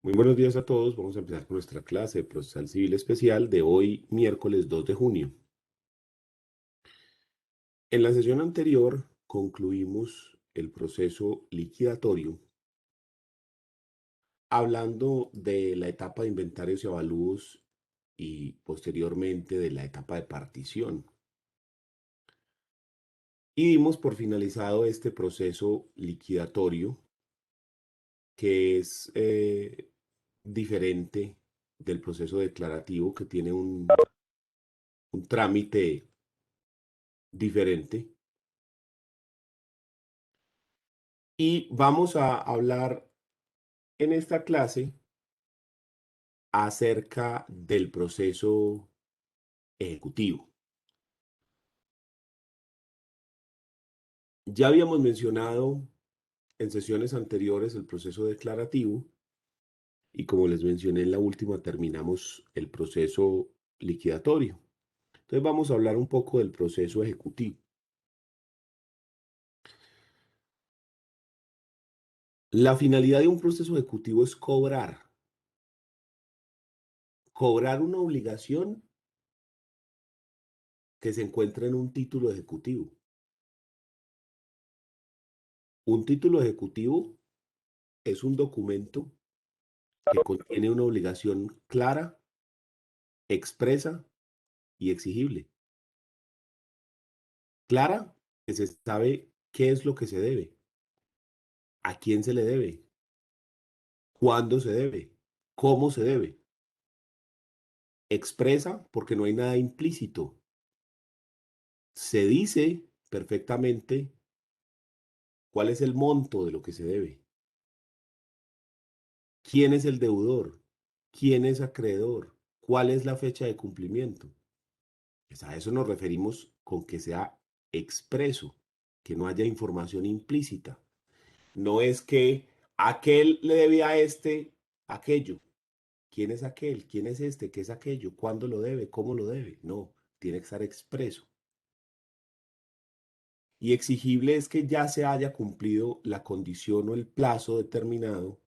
Muy buenos días a todos. Vamos a empezar con nuestra clase de procesal civil especial de hoy, miércoles 2 de junio. En la sesión anterior concluimos el proceso liquidatorio hablando de la etapa de inventarios y avalúos y posteriormente de la etapa de partición. Y dimos por finalizado este proceso liquidatorio que es diferente del proceso declarativo que tiene un trámite diferente. Y vamos a hablar en esta clase acerca del proceso ejecutivo. Ya habíamos mencionado en sesiones anteriores el proceso declarativo y como les mencioné en la última terminamos el proceso liquidatorio. Entonces vamos a hablar un poco del proceso ejecutivo. La finalidad de un proceso ejecutivo es cobrar una obligación que se encuentra en un título ejecutivo. Un título ejecutivo es un documento que contiene una obligación clara, expresa y exigible. Clara, que se sabe qué es lo que se debe, a quién se le debe, cuándo se debe, cómo se debe. Expresa, porque no hay nada implícito. Se dice perfectamente cuál es el monto de lo que se debe, quién es el deudor, quién es acreedor, cuál es la fecha de cumplimiento. Pues a eso nos referimos con que sea expreso, que no haya información implícita. No es que aquel le debía a este aquello. ¿Quién es aquel? ¿Quién es este? ¿Qué es aquello? ¿Cuándo lo debe? ¿Cómo lo debe? No, tiene que estar expreso. Y exigible es que ya se haya cumplido la condición o el plazo determinado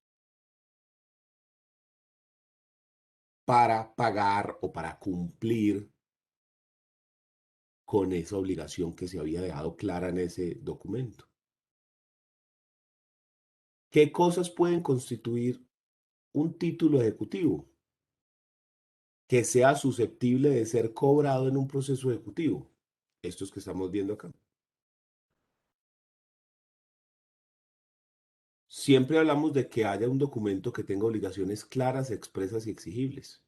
para pagar o para cumplir con esa obligación que se había dejado clara en ese documento. ¿Qué cosas pueden constituir un título ejecutivo que sea susceptible de ser cobrado en un proceso ejecutivo? Estos que estamos viendo acá. Siempre hablamos de que haya un documento que tenga obligaciones claras, expresas y exigibles.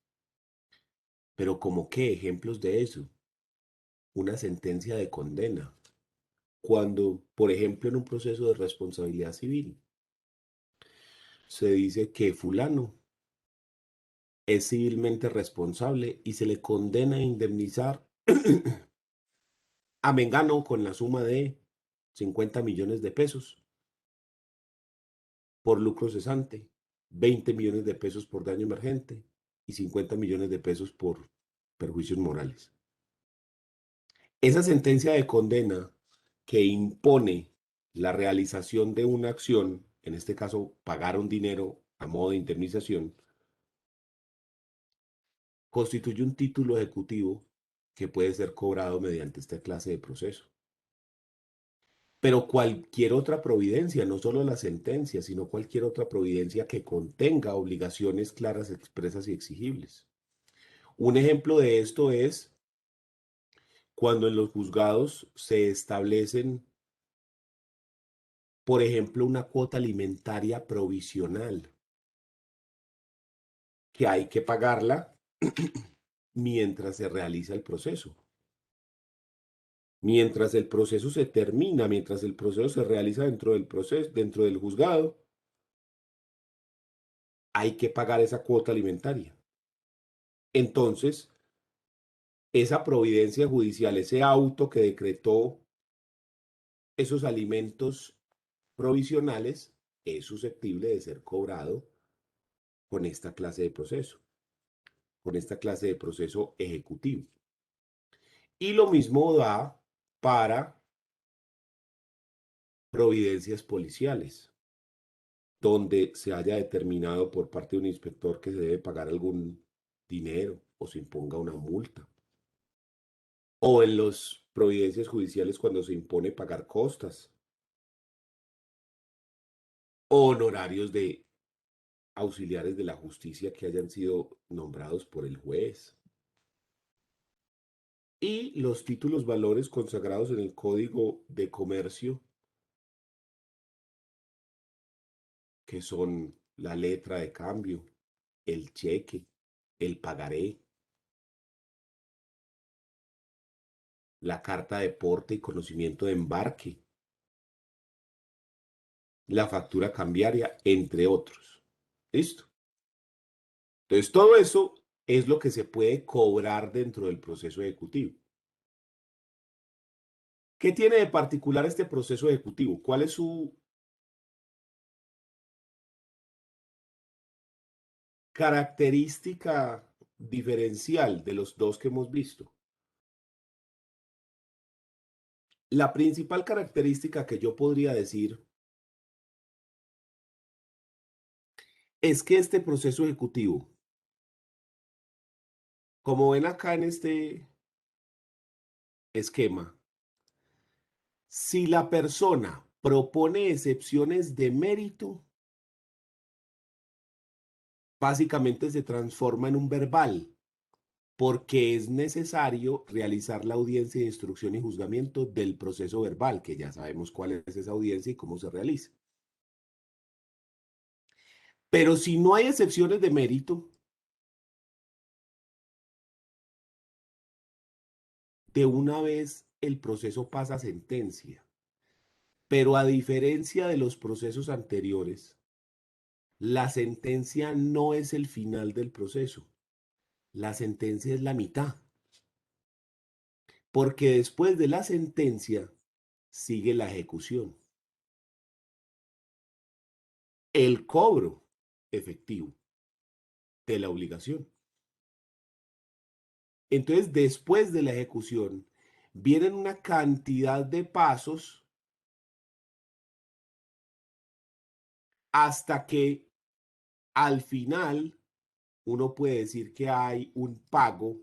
Pero ¿como qué ejemplos de eso? Una sentencia de condena. Cuando, por ejemplo, en un proceso de responsabilidad civil, se dice que fulano es civilmente responsable y se le condena a indemnizar a Mengano con la suma de 50 millones de pesos por lucro cesante, 20 millones de pesos por daño emergente y 50 millones de pesos por perjuicios morales. Esa sentencia de condena que impone la realización de una acción, en este caso pagar un dinero a modo de indemnización, constituye un título ejecutivo que puede ser cobrado mediante esta clase de proceso. Pero cualquier otra providencia, no solo la sentencia, sino cualquier otra providencia que contenga obligaciones claras, expresas y exigibles. Un ejemplo de esto es cuando en los juzgados se establecen, por ejemplo, una cuota alimentaria provisional, que hay que pagarla mientras se realiza el proceso. Mientras el proceso se termina, mientras el proceso se realiza dentro del proceso, dentro del juzgado, hay que pagar esa cuota alimentaria. Entonces, esa providencia judicial, ese auto que decretó esos alimentos provisionales, es susceptible de ser cobrado con esta clase de proceso, con esta clase de proceso ejecutivo. Y lo mismo da para providencias policiales. donde se haya determinado por parte de un inspector que se debe pagar algún dinero o se imponga una multa. O en las providencias judiciales cuando se impone pagar costas o honorarios de auxiliares de la justicia que hayan sido nombrados por el juez. Y los títulos valores consagrados en el Código de Comercio, que son la letra de cambio, el cheque, el pagaré, la carta de porte y conocimiento de embarque, la factura cambiaria, entre otros. ¿Listo? Entonces, todo eso es lo que se puede cobrar dentro del proceso ejecutivo. ¿Qué tiene de particular este proceso ejecutivo? ¿Cuál es su característica diferencial de los dos que hemos visto? La principal característica que yo podría decir es que este proceso ejecutivo, como ven acá en este esquema, si la persona propone excepciones de mérito, básicamente se transforma en un verbal, porque es necesario realizar la audiencia de instrucción y juzgamiento del proceso verbal, que ya sabemos cuál es esa audiencia y cómo se realiza. Pero si no hay excepciones de mérito, de una vez el proceso pasa a sentencia. Pero a diferencia de los procesos anteriores, la sentencia no es el final del proceso. La sentencia es la mitad. Porque después de la sentencia sigue la ejecución, el cobro efectivo de la obligación. Entonces, después de la ejecución, vienen una cantidad de pasos hasta que al final uno puede decir que hay un pago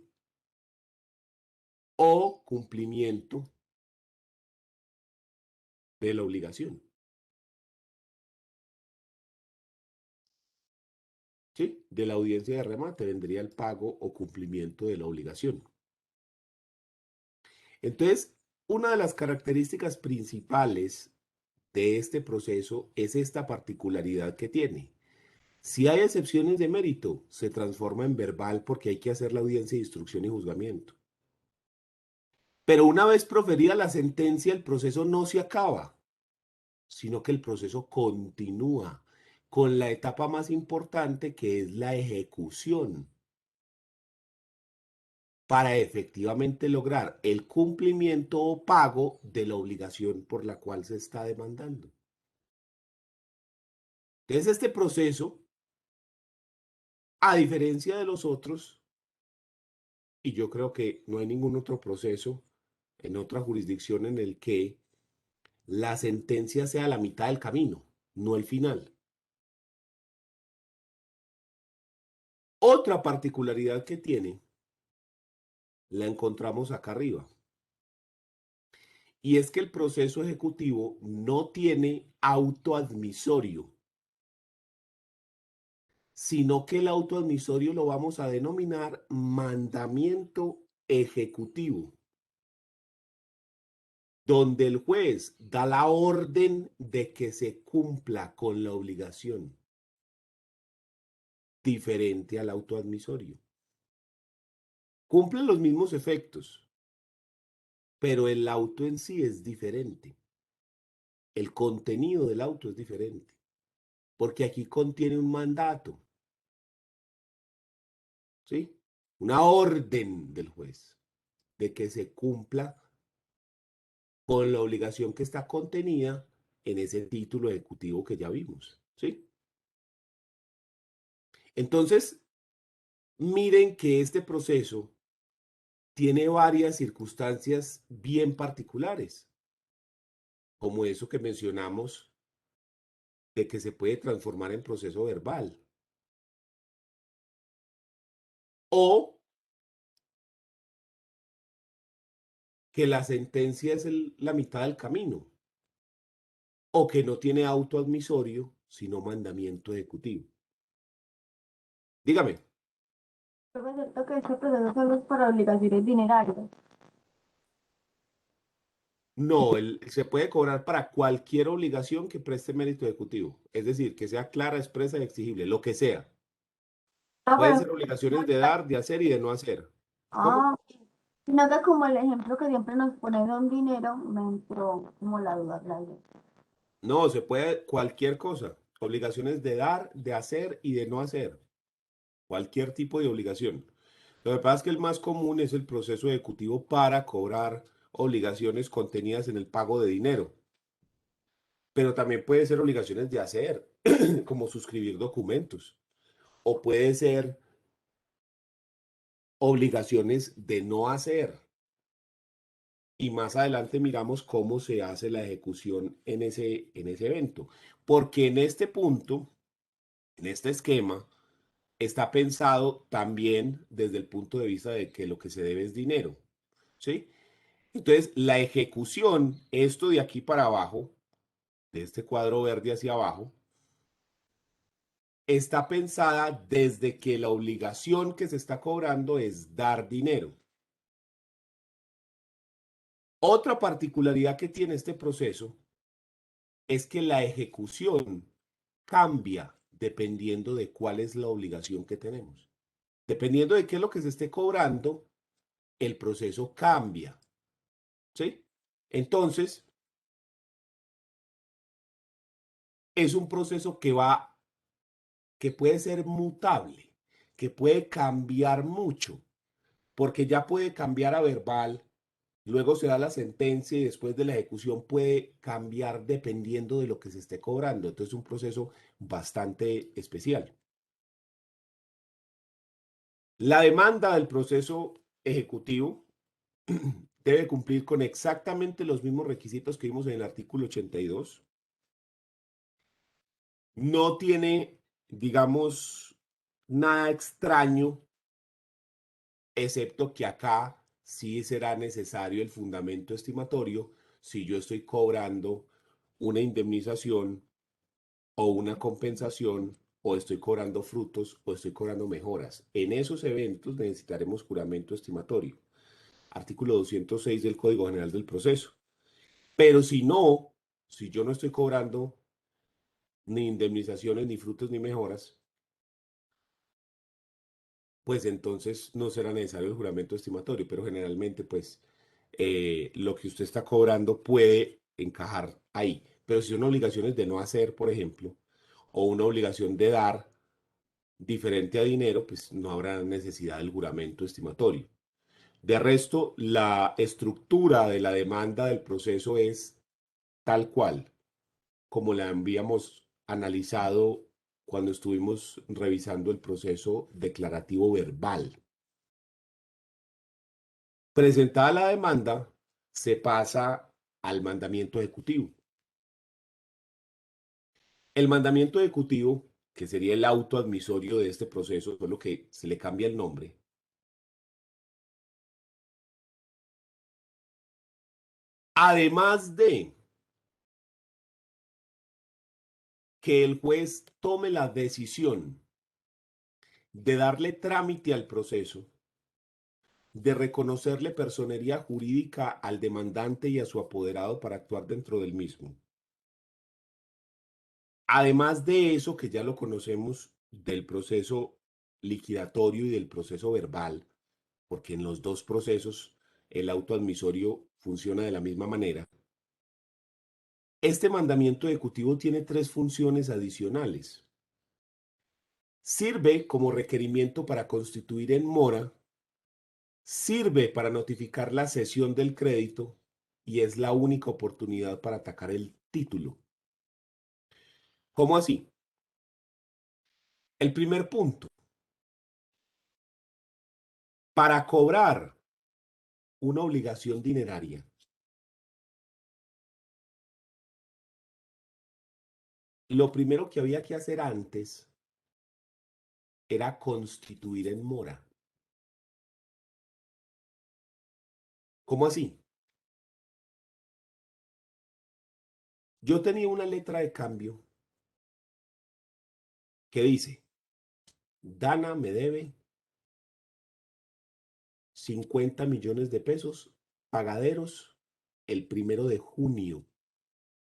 o cumplimiento de la obligación. ¿Sí? De la audiencia de remate vendría el pago o cumplimiento de la obligación. Entonces, una de las características principales de este proceso es esta particularidad que tiene. Si hay excepciones de mérito, se transforma en verbal porque hay que hacer la audiencia de instrucción y juzgamiento. Pero una vez proferida la sentencia, el proceso no se acaba, sino que el proceso continúa con la etapa más importante que es la ejecución para efectivamente lograr el cumplimiento o pago de la obligación por la cual se está demandando. Entonces, este proceso, a diferencia de los otros, y yo creo que no hay ningún otro proceso en otra jurisdicción en el que la sentencia sea la mitad del camino, no el final. Otra particularidad que tiene la encontramos acá arriba, y es que el proceso ejecutivo no tiene autoadmisorio, sino que el autoadmisorio lo vamos a denominar mandamiento ejecutivo, donde el juez da la orden de que se cumpla con la obligación, diferente al autoadmisorio. Cumple los mismos efectos, pero el auto en sí es diferente. El contenido del auto es diferente, porque aquí contiene un mandato, ¿sí? Una orden del juez de que se cumpla con la obligación que está contenida en ese título ejecutivo que ya vimos, ¿sí? Entonces, miren que este proceso tiene varias circunstancias bien particulares, como eso que mencionamos de que se puede transformar en proceso verbal. O que la sentencia es la mitad del camino. O que no tiene auto admisorio, sino mandamiento ejecutivo. Dígame. Pero es cierto que este proceso solo es para obligaciones dinerarias. No, se puede cobrar para cualquier obligación que preste mérito ejecutivo. Es decir, que sea clara, expresa y exigible, lo que sea. Ah, Pueden pero, ser obligaciones de dar, de hacer y de no hacer. ¿Cómo? ah, sino que como el ejemplo que siempre nos ponen de un dinero, me entró como la duda, claro. No, se puede cualquier cosa. Obligaciones de dar, de hacer y de no hacer. Cualquier tipo de obligación. Lo que pasa es que el más común es el proceso ejecutivo para cobrar obligaciones contenidas en el pago de dinero. Pero también puede ser obligaciones de hacer, como suscribir documentos. O puede ser obligaciones de no hacer. Y más adelante miramos cómo se hace la ejecución en ese evento. Porque en este punto, en este esquema, está pensado también desde el punto de vista de que lo que se debe es dinero. ¿Sí? Entonces, la ejecución, esto de aquí para abajo, de este cuadro verde hacia abajo, está pensada desde que la obligación que se está cobrando es dar dinero. Otra particularidad que tiene este proceso es que la ejecución cambia dependiendo de cuál es la obligación que tenemos. Dependiendo de qué es lo que se esté cobrando, el proceso cambia. ¿Sí? Entonces, es un proceso que puede ser mutable, que puede cambiar mucho, porque ya puede cambiar a verbal, luego se da la sentencia y después de la ejecución puede cambiar dependiendo de lo que se esté cobrando. Entonces es un proceso bastante especial. La demanda del proceso ejecutivo debe cumplir con exactamente los mismos requisitos que vimos en el artículo 82. No tiene, digamos, nada extraño, excepto que acá sí será necesario el fundamento estimatorio si yo estoy cobrando una indemnización o una compensación o estoy cobrando frutos o estoy cobrando mejoras. En esos eventos necesitaremos juramento estimatorio. Artículo 206 del Código General del Proceso. Pero si no, si yo no estoy cobrando ni indemnizaciones, ni frutos, ni mejoras, pues entonces no será necesario el juramento estimatorio, pero generalmente pues lo que usted está cobrando puede encajar ahí. Pero si son obligaciones de no hacer, por ejemplo, o una obligación de dar diferente a dinero, pues no habrá necesidad del juramento estimatorio. De resto, la estructura de la demanda del proceso es tal cual, como la habíamos analizado cuando estuvimos revisando el proceso declarativo verbal. Presentada la demanda, se pasa al mandamiento ejecutivo. El mandamiento ejecutivo, que sería el auto admisorio de este proceso, solo que se le cambia el nombre. Además de que el juez tome la decisión de darle trámite al proceso, de reconocerle personería jurídica al demandante y a su apoderado para actuar dentro del mismo. Además de eso, que ya lo conocemos del proceso liquidatorio y del proceso verbal, porque en los dos procesos el auto admisorio funciona de la misma manera. Este mandamiento ejecutivo tiene tres funciones adicionales. Sirve como requerimiento para constituir en mora, sirve para notificar la cesión del crédito y es la única oportunidad para atacar el título. ¿Cómo así? El primer punto, para cobrar una obligación dineraria, lo primero que había que hacer antes era constituir en mora. ¿Cómo así? Yo tenía una letra de cambio que dice, Dana me debe 50 millones de pesos pagaderos el 1 de junio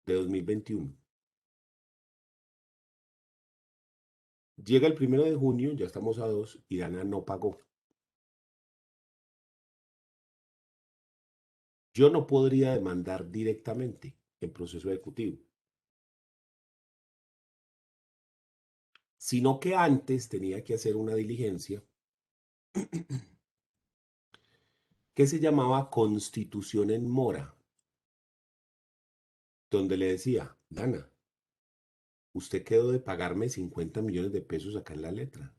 de 2021. Llega el 1 de junio, ya estamos a 2, y Dana no pagó. Yo no podría demandar directamente en proceso ejecutivo, sino que antes tenía que hacer una diligencia que se llamaba constitución en mora, donde le decía, Dana, usted quedó de pagarme 50 millones de pesos acá en la letra.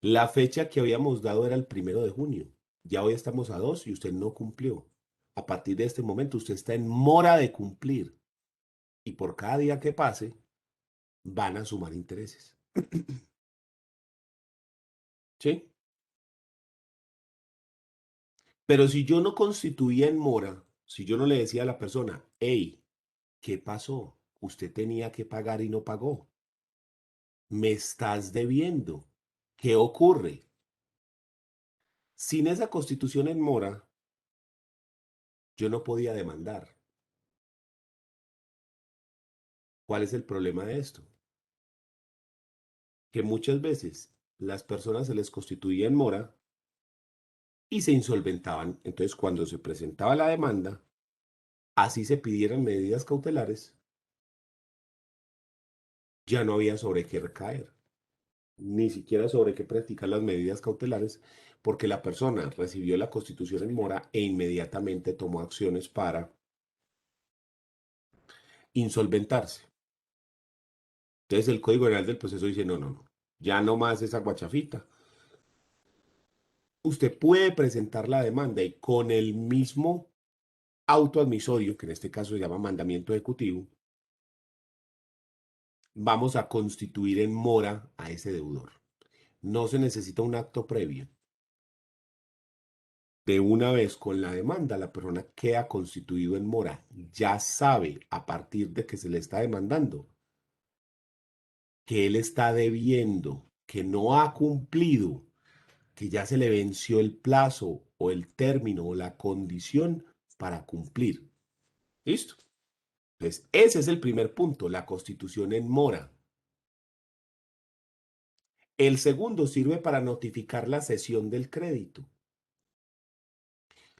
La fecha que habíamos dado era el 1 de junio. Ya hoy estamos a 2 y usted no cumplió. A partir de este momento usted está en mora de cumplir. Y por cada día que pase, van a sumar intereses. ¿Sí? Pero si yo no constituía en mora, si yo no le decía a la persona, hey, ¿qué pasó? Usted tenía que pagar y no pagó. Me estás debiendo. ¿Qué ocurre? Sin esa constitución en mora, yo no podía demandar. ¿Cuál es el problema de esto? Que muchas veces las personas se les constituía en mora y se insolventaban. Entonces, cuando se presentaba la demanda, así se pidieran medidas cautelares, ya no había sobre qué recaer, ni siquiera sobre qué practicar las medidas cautelares, porque la persona recibió la constitución en mora e inmediatamente tomó acciones para insolventarse. Entonces, el Código Penal del Proceso dice, no, no, no, ya no más esa guachafita. Usted puede presentar la demanda y con el mismo auto admisorio, que en este caso se llama mandamiento ejecutivo, vamos a constituir en mora a ese deudor. No se necesita un acto previo. De una vez con la demanda, la persona queda constituido en mora. Ya sabe a partir de que se le está demandando que él está debiendo, que no ha cumplido, que ya se le venció el plazo o el término o la condición para cumplir. ¿Listo? Entonces, ese es el primer punto, la constitución en mora. El segundo sirve para notificar la cesión del crédito.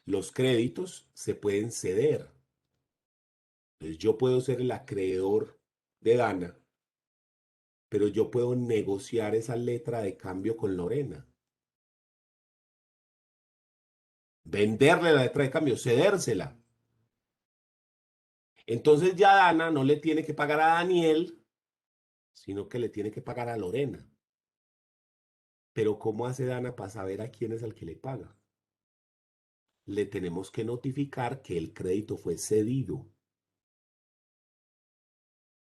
Los créditos se pueden ceder. Entonces, yo puedo ser el acreedor de Dana, pero yo puedo negociar esa letra de cambio con Lorena. Venderle la letra de cambio, cedérsela. Entonces ya Dana no le tiene que pagar a Daniel, sino que le tiene que pagar a Lorena. Pero ¿cómo hace Dana para saber a quién es el que le paga? Le tenemos que notificar que el crédito fue cedido.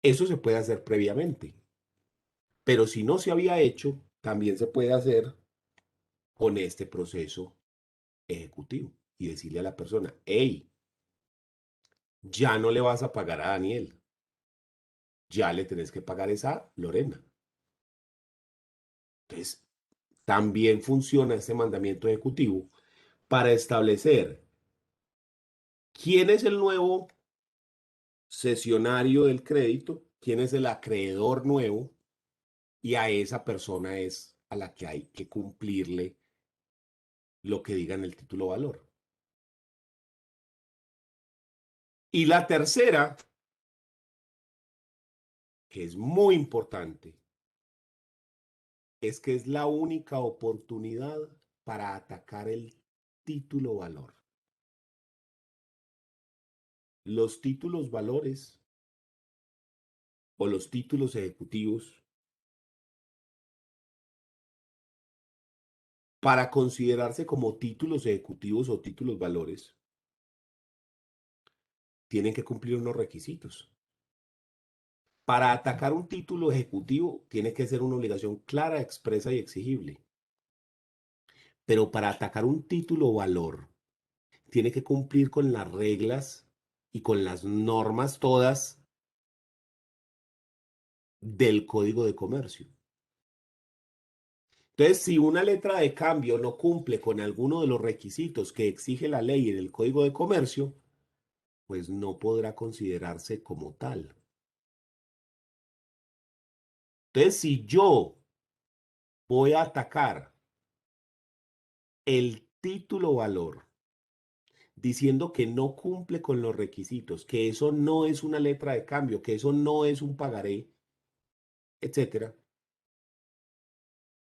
Eso se puede hacer previamente, pero si no se había hecho, también se puede hacer con este proceso ejecutivo y decirle a la persona, hey, ya no le vas a pagar a Daniel, ya le tenés que pagar esa Lorena. Entonces, también funciona este mandamiento ejecutivo para establecer quién es el nuevo cesionario del crédito, quién es el acreedor nuevo, y a esa persona es a la que hay que cumplirle lo que diga en el título valor. Y la tercera, que es muy importante, es que es la única oportunidad para atacar el título valor. Los títulos valores o los títulos ejecutivos, para considerarse como títulos ejecutivos o títulos valores, tienen que cumplir unos requisitos. Para atacar un título ejecutivo tiene que ser una obligación clara, expresa y exigible. Pero para atacar un título valor, tiene que cumplir con las reglas y con las normas todas del Código de Comercio. Entonces, si una letra de cambio no cumple con alguno de los requisitos que exige la ley en el Código de Comercio, pues no podrá considerarse como tal. Entonces, si yo voy a atacar el título valor diciendo que no cumple con los requisitos, que eso no es una letra de cambio, que eso no es un pagaré, etcétera,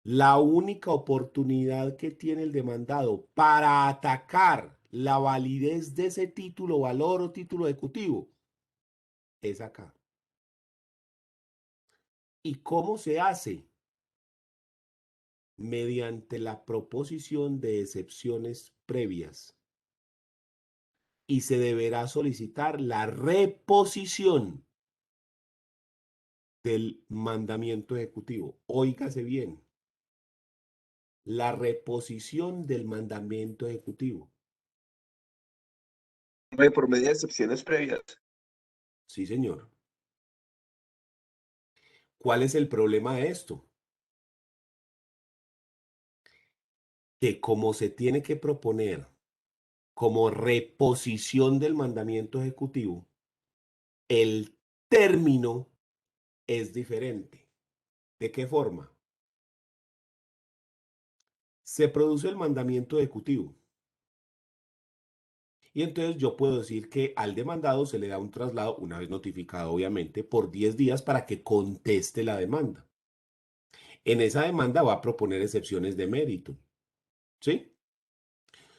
la única oportunidad que tiene el demandado para atacar la validez de ese título valor o título ejecutivo es acá. ¿Y cómo se hace? Mediante la proposición de excepciones previas. Y se deberá solicitar la reposición del mandamiento ejecutivo. Óigase bien, la reposición del mandamiento ejecutivo. Por medio de excepciones previas. Sí, señor. ¿Cuál es el problema de esto? Que como se tiene que proponer como reposición del mandamiento ejecutivo, el término es diferente. ¿De qué forma? Se produce el mandamiento ejecutivo. Y entonces yo puedo decir que al demandado se le da un traslado, una vez notificado, obviamente, por 10 días para que conteste la demanda. En esa demanda va a proponer excepciones de mérito. ¿Sí?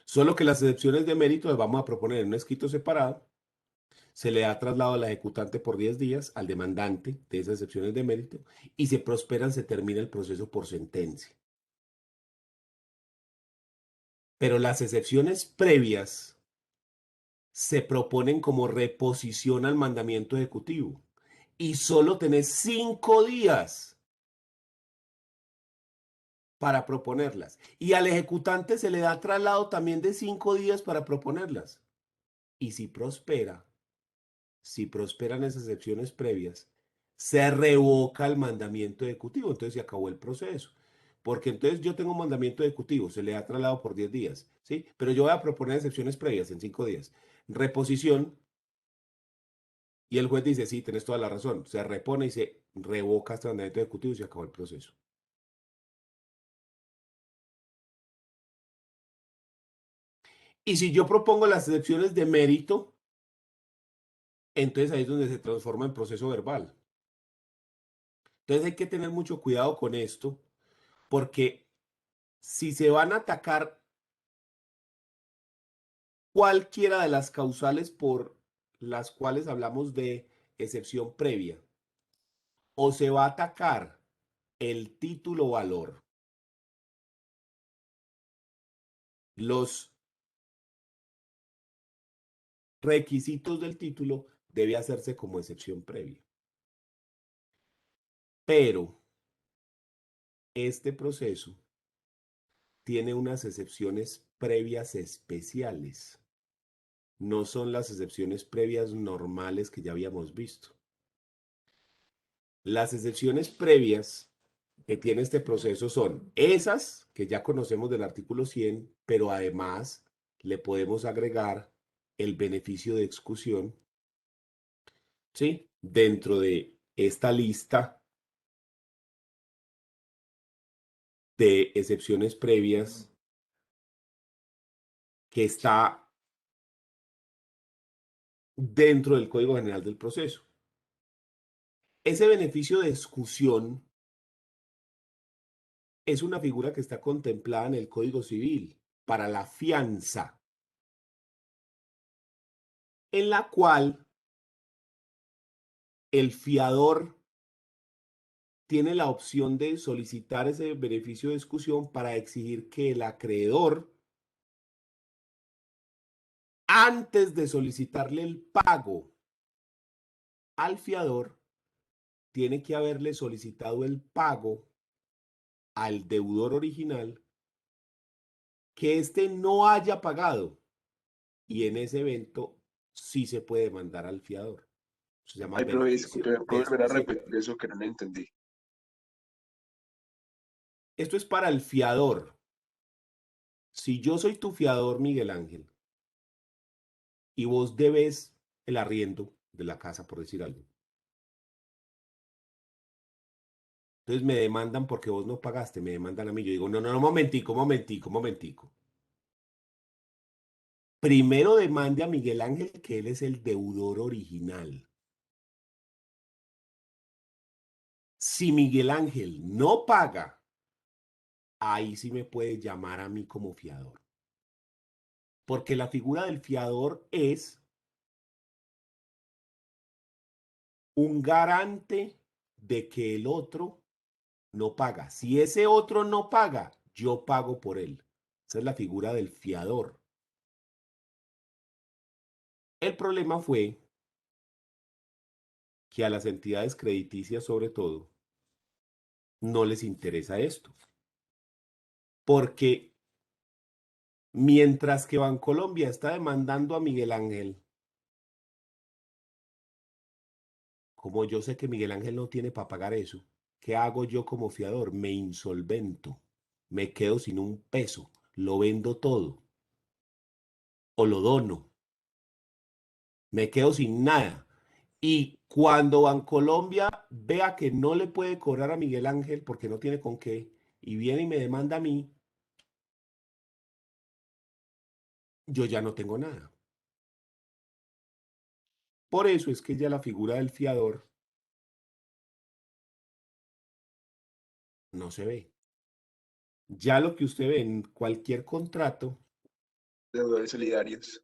Solo que las excepciones de mérito las vamos a proponer en un escrito separado. Se le da traslado al ejecutante por 10 días, al demandante de esas excepciones de mérito, y se prosperan, se termina el proceso por sentencia. Pero las excepciones previas se proponen como reposición al mandamiento ejecutivo y solo tenés 5 días para proponerlas. Y al ejecutante se le da traslado también de 5 días para proponerlas. Y si prosperan esas excepciones previas, se revoca el mandamiento ejecutivo. Entonces se acabó el proceso. Porque entonces yo tengo un mandamiento ejecutivo, se le da traslado por 10 días, ¿sí? Pero yo voy a proponer excepciones previas en 5 días. Reposición. Y el juez dice, sí, tenés toda la razón. Se repone y se revoca este mandamiento ejecutivo y se acabó el proceso. Y si yo propongo las excepciones de mérito, entonces ahí es donde se transforma en proceso verbal. Entonces hay que tener mucho cuidado con esto, porque si se van a atacar cualquiera de las causales por las cuales hablamos de excepción previa, o se va a atacar el título valor, los requisitos del título, debe hacerse como excepción previa. Pero este proceso tiene unas excepciones previas especiales. No son las excepciones previas normales que ya habíamos visto. Las excepciones previas que tiene este proceso son esas que ya conocemos del artículo 100, pero además le podemos agregar el beneficio de exclusión, ¿sí? Dentro de esta lista de excepciones previas que está dentro del Código General del Proceso. Ese beneficio de exclusión es una figura que está contemplada en el Código Civil para la fianza, en la cual el fiador tiene la opción de solicitar ese beneficio de exclusión para exigir que el acreedor antes de solicitarle el pago al fiador, tiene que haberle solicitado el pago al deudor original que éste no haya pagado, y en ese evento sí se puede mandar al fiador. Se llama Ay, profe, beneficio disculpe, de ¿puedo volver a expresión. repetir eso que no lo entendí? Esto es para el fiador. Si yo soy tu fiador, Miguel Ángel, y vos debes el arriendo de la casa, por decir algo, entonces me demandan porque vos no pagaste, me demandan a mí. Yo digo, no, no, no, momentico, momentico, momentico. Primero demande a Miguel Ángel, que él es el deudor original. Si Miguel Ángel no paga, ahí sí me puede llamar a mí como fiador. Porque la figura del fiador es un garante de que el otro no paga. Si ese otro no paga, yo pago por él. Esa es la figura del fiador. El problema fue que a las entidades crediticias, sobre todo, no les interesa esto. Porque mientras que Bancolombia está demandando a Miguel Ángel, como yo sé que Miguel Ángel no tiene para pagar eso, ¿qué hago yo como fiador? Me insolvento, me quedo sin un peso, lo vendo todo o lo dono, me quedo sin nada. Y cuando Bancolombia vea que no le puede cobrar a Miguel Ángel porque no tiene con qué, y viene y me demanda a mí, yo ya no tengo nada. Por eso es que ya la figura del fiador no se ve. Ya lo que usted ve en cualquier contrato Deudores solidarios.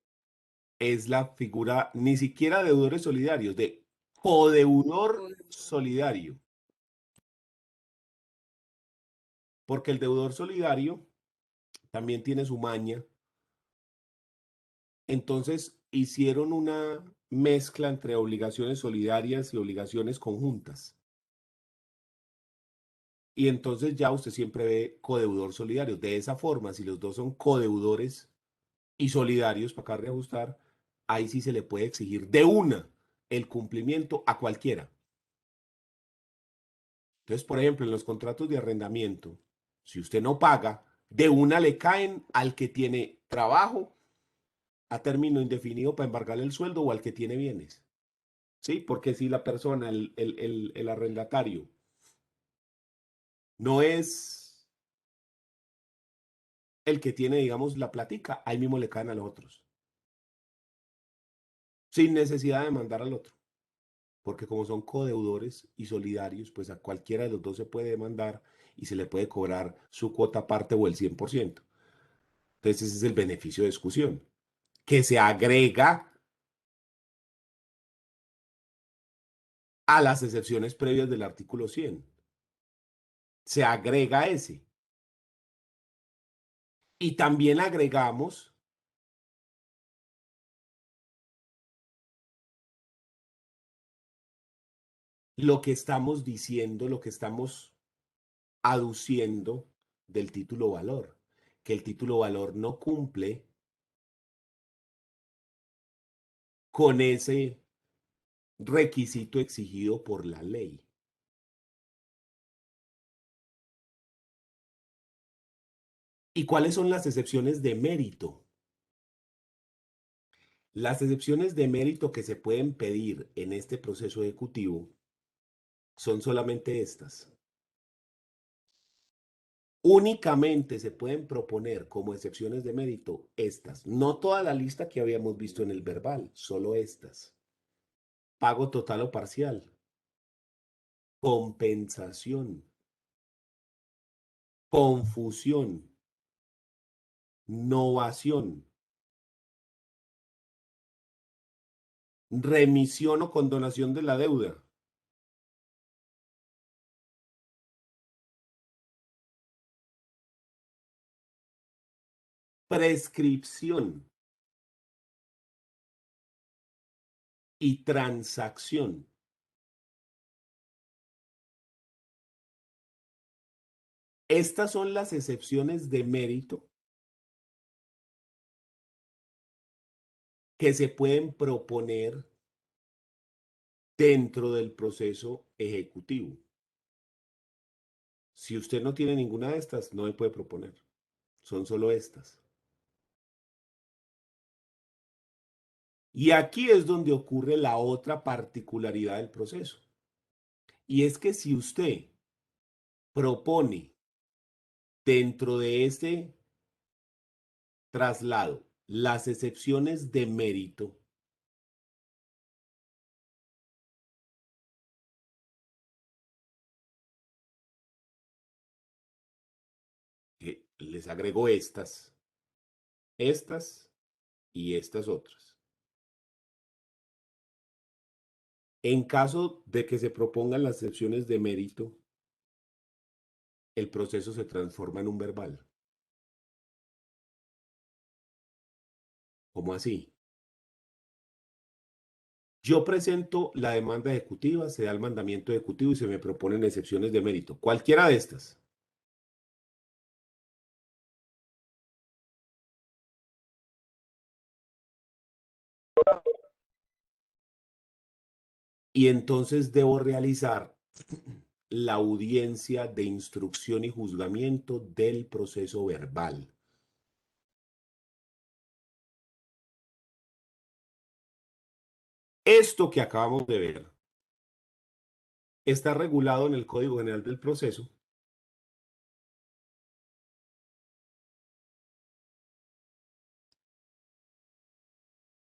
es la figura ni siquiera de deudores solidarios, de codeudor solidario. Porque el deudor solidario también tiene su maña. Entonces hicieron una mezcla entre obligaciones solidarias y obligaciones conjuntas. Y entonces ya usted siempre ve codeudor solidario. De esa forma, si los dos son codeudores y solidarios para acá reajustar, ahí sí se le puede exigir de una el cumplimiento a cualquiera. Entonces, por ejemplo, en los contratos de arrendamiento, si usted no paga, de una le caen al que tiene trabajo a término indefinido para embargarle el sueldo o al que tiene bienes. ¿Sí? Porque si la persona, el arrendatario, no es el que tiene, digamos, la platica, ahí mismo le caen a los otros. Sin necesidad de mandar al otro. Porque como son codeudores y solidarios, pues a cualquiera de los dos se puede demandar y se le puede cobrar su cuota aparte o el 100%. Entonces ese es el beneficio de discusión, que se agrega a las excepciones previas del artículo 100. Se agrega ese. Y también agregamos lo que estamos diciendo, lo que estamos aduciendo del título valor, que el título valor no cumple con ese requisito exigido por la ley. ¿Y cuáles son las excepciones de mérito? Las excepciones de mérito que se pueden pedir en este proceso ejecutivo son solamente estas. Únicamente se pueden proponer como excepciones de mérito estas, no toda la lista que habíamos visto en el verbal, solo estas. Pago total o parcial, compensación, confusión, novación, remisión o condonación de la deuda, prescripción. y transacción. Estas son las excepciones de mérito que se pueden proponer dentro del proceso ejecutivo. Si usted no tiene ninguna de estas, no me puede proponer. Son solo estas. Y aquí es donde ocurre la otra particularidad del proceso. Y es que si usted propone dentro de este traslado las excepciones de mérito, les agrego estas y estas otras. En caso de que se propongan las excepciones de mérito, el proceso se transforma en un verbal. ¿Cómo así? Yo presento la demanda ejecutiva, se da el mandamiento ejecutivo y se me proponen excepciones de mérito. Cualquiera de estas. Y entonces debo realizar la audiencia de instrucción y juzgamiento del proceso verbal. Esto que acabamos de ver está regulado en el Código General del Proceso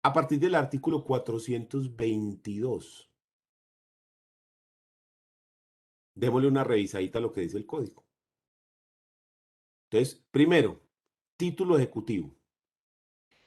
a partir del artículo 422. Démosle una revisadita a lo que dice el código. Entonces, primero, título ejecutivo.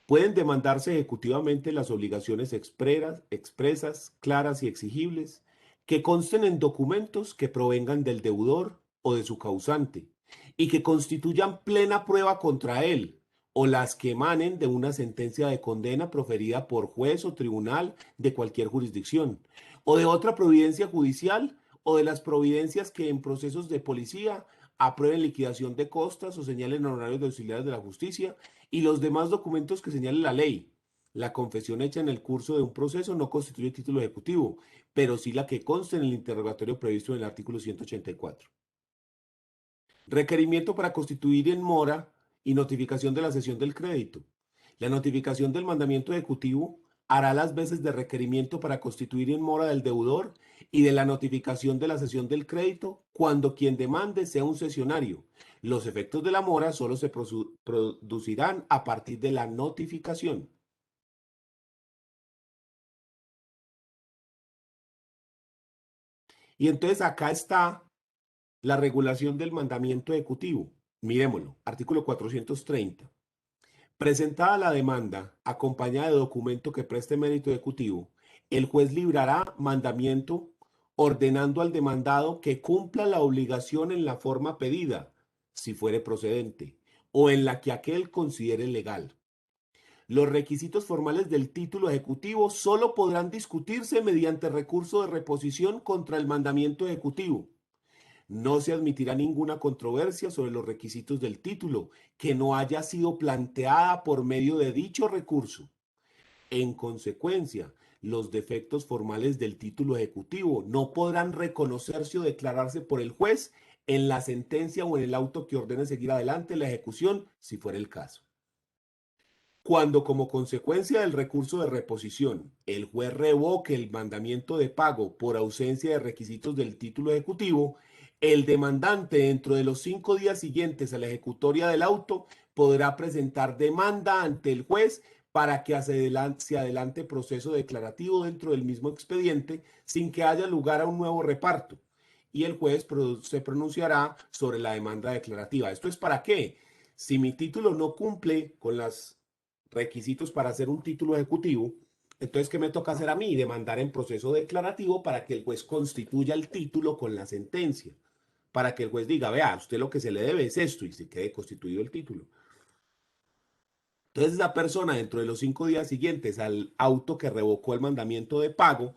Pueden demandarse ejecutivamente las obligaciones expresas, claras y exigibles que consten en documentos que provengan del deudor o de su causante y que constituyan plena prueba contra él o las que emanen de una sentencia de condena proferida por juez o tribunal de cualquier jurisdicción o de otra providencia judicial o de las providencias que en procesos de policía aprueben liquidación de costas o señalen honorarios de auxiliares de la justicia y los demás documentos que señale la ley. La confesión hecha en el curso de un proceso no constituye título ejecutivo, pero sí la que consta en el interrogatorio previsto en el artículo 184. Requerimiento para constituir en mora y notificación de la cesión del crédito. La notificación del mandamiento ejecutivo hará las veces de requerimiento para constituir en mora del deudor y de la notificación de la cesión del crédito cuando quien demande sea un cesionario. Los efectos de la mora solo se producirán a partir de la notificación. Y entonces acá está la regulación del mandamiento ejecutivo. Miremoslo, artículo 430. Presentada la demanda, acompañada de documento que preste mérito ejecutivo, el juez librará mandamiento ordenando al demandado que cumpla la obligación en la forma pedida, si fuere procedente, o en la que aquel considere legal. Los requisitos formales del título ejecutivo solo podrán discutirse mediante recurso de reposición contra el mandamiento ejecutivo. No se admitirá ninguna controversia sobre los requisitos del título que no haya sido planteada por medio de dicho recurso. En consecuencia, los defectos formales del título ejecutivo no podrán reconocerse o declararse por el juez en la sentencia o en el auto que ordene seguir adelante la ejecución, si fuera el caso. Cuando como consecuencia del recurso de reposición el juez revoque el mandamiento de pago por ausencia de requisitos del título ejecutivo, el demandante dentro de los 5 días siguientes a la ejecutoria del auto podrá presentar demanda ante el juez para que se adelante proceso declarativo dentro del mismo expediente sin que haya lugar a un nuevo reparto. Y el juez se pronunciará sobre la demanda declarativa. ¿Esto es para qué? Si mi título no cumple con los requisitos para hacer un título ejecutivo, entonces, ¿qué me toca hacer a mí? Demandar en proceso declarativo para que el juez constituya el título con la sentencia. Para que el juez diga, vea, usted lo que se le debe es esto y se quede constituido el título. Entonces esa persona dentro de los 5 días siguientes al auto que revocó el mandamiento de pago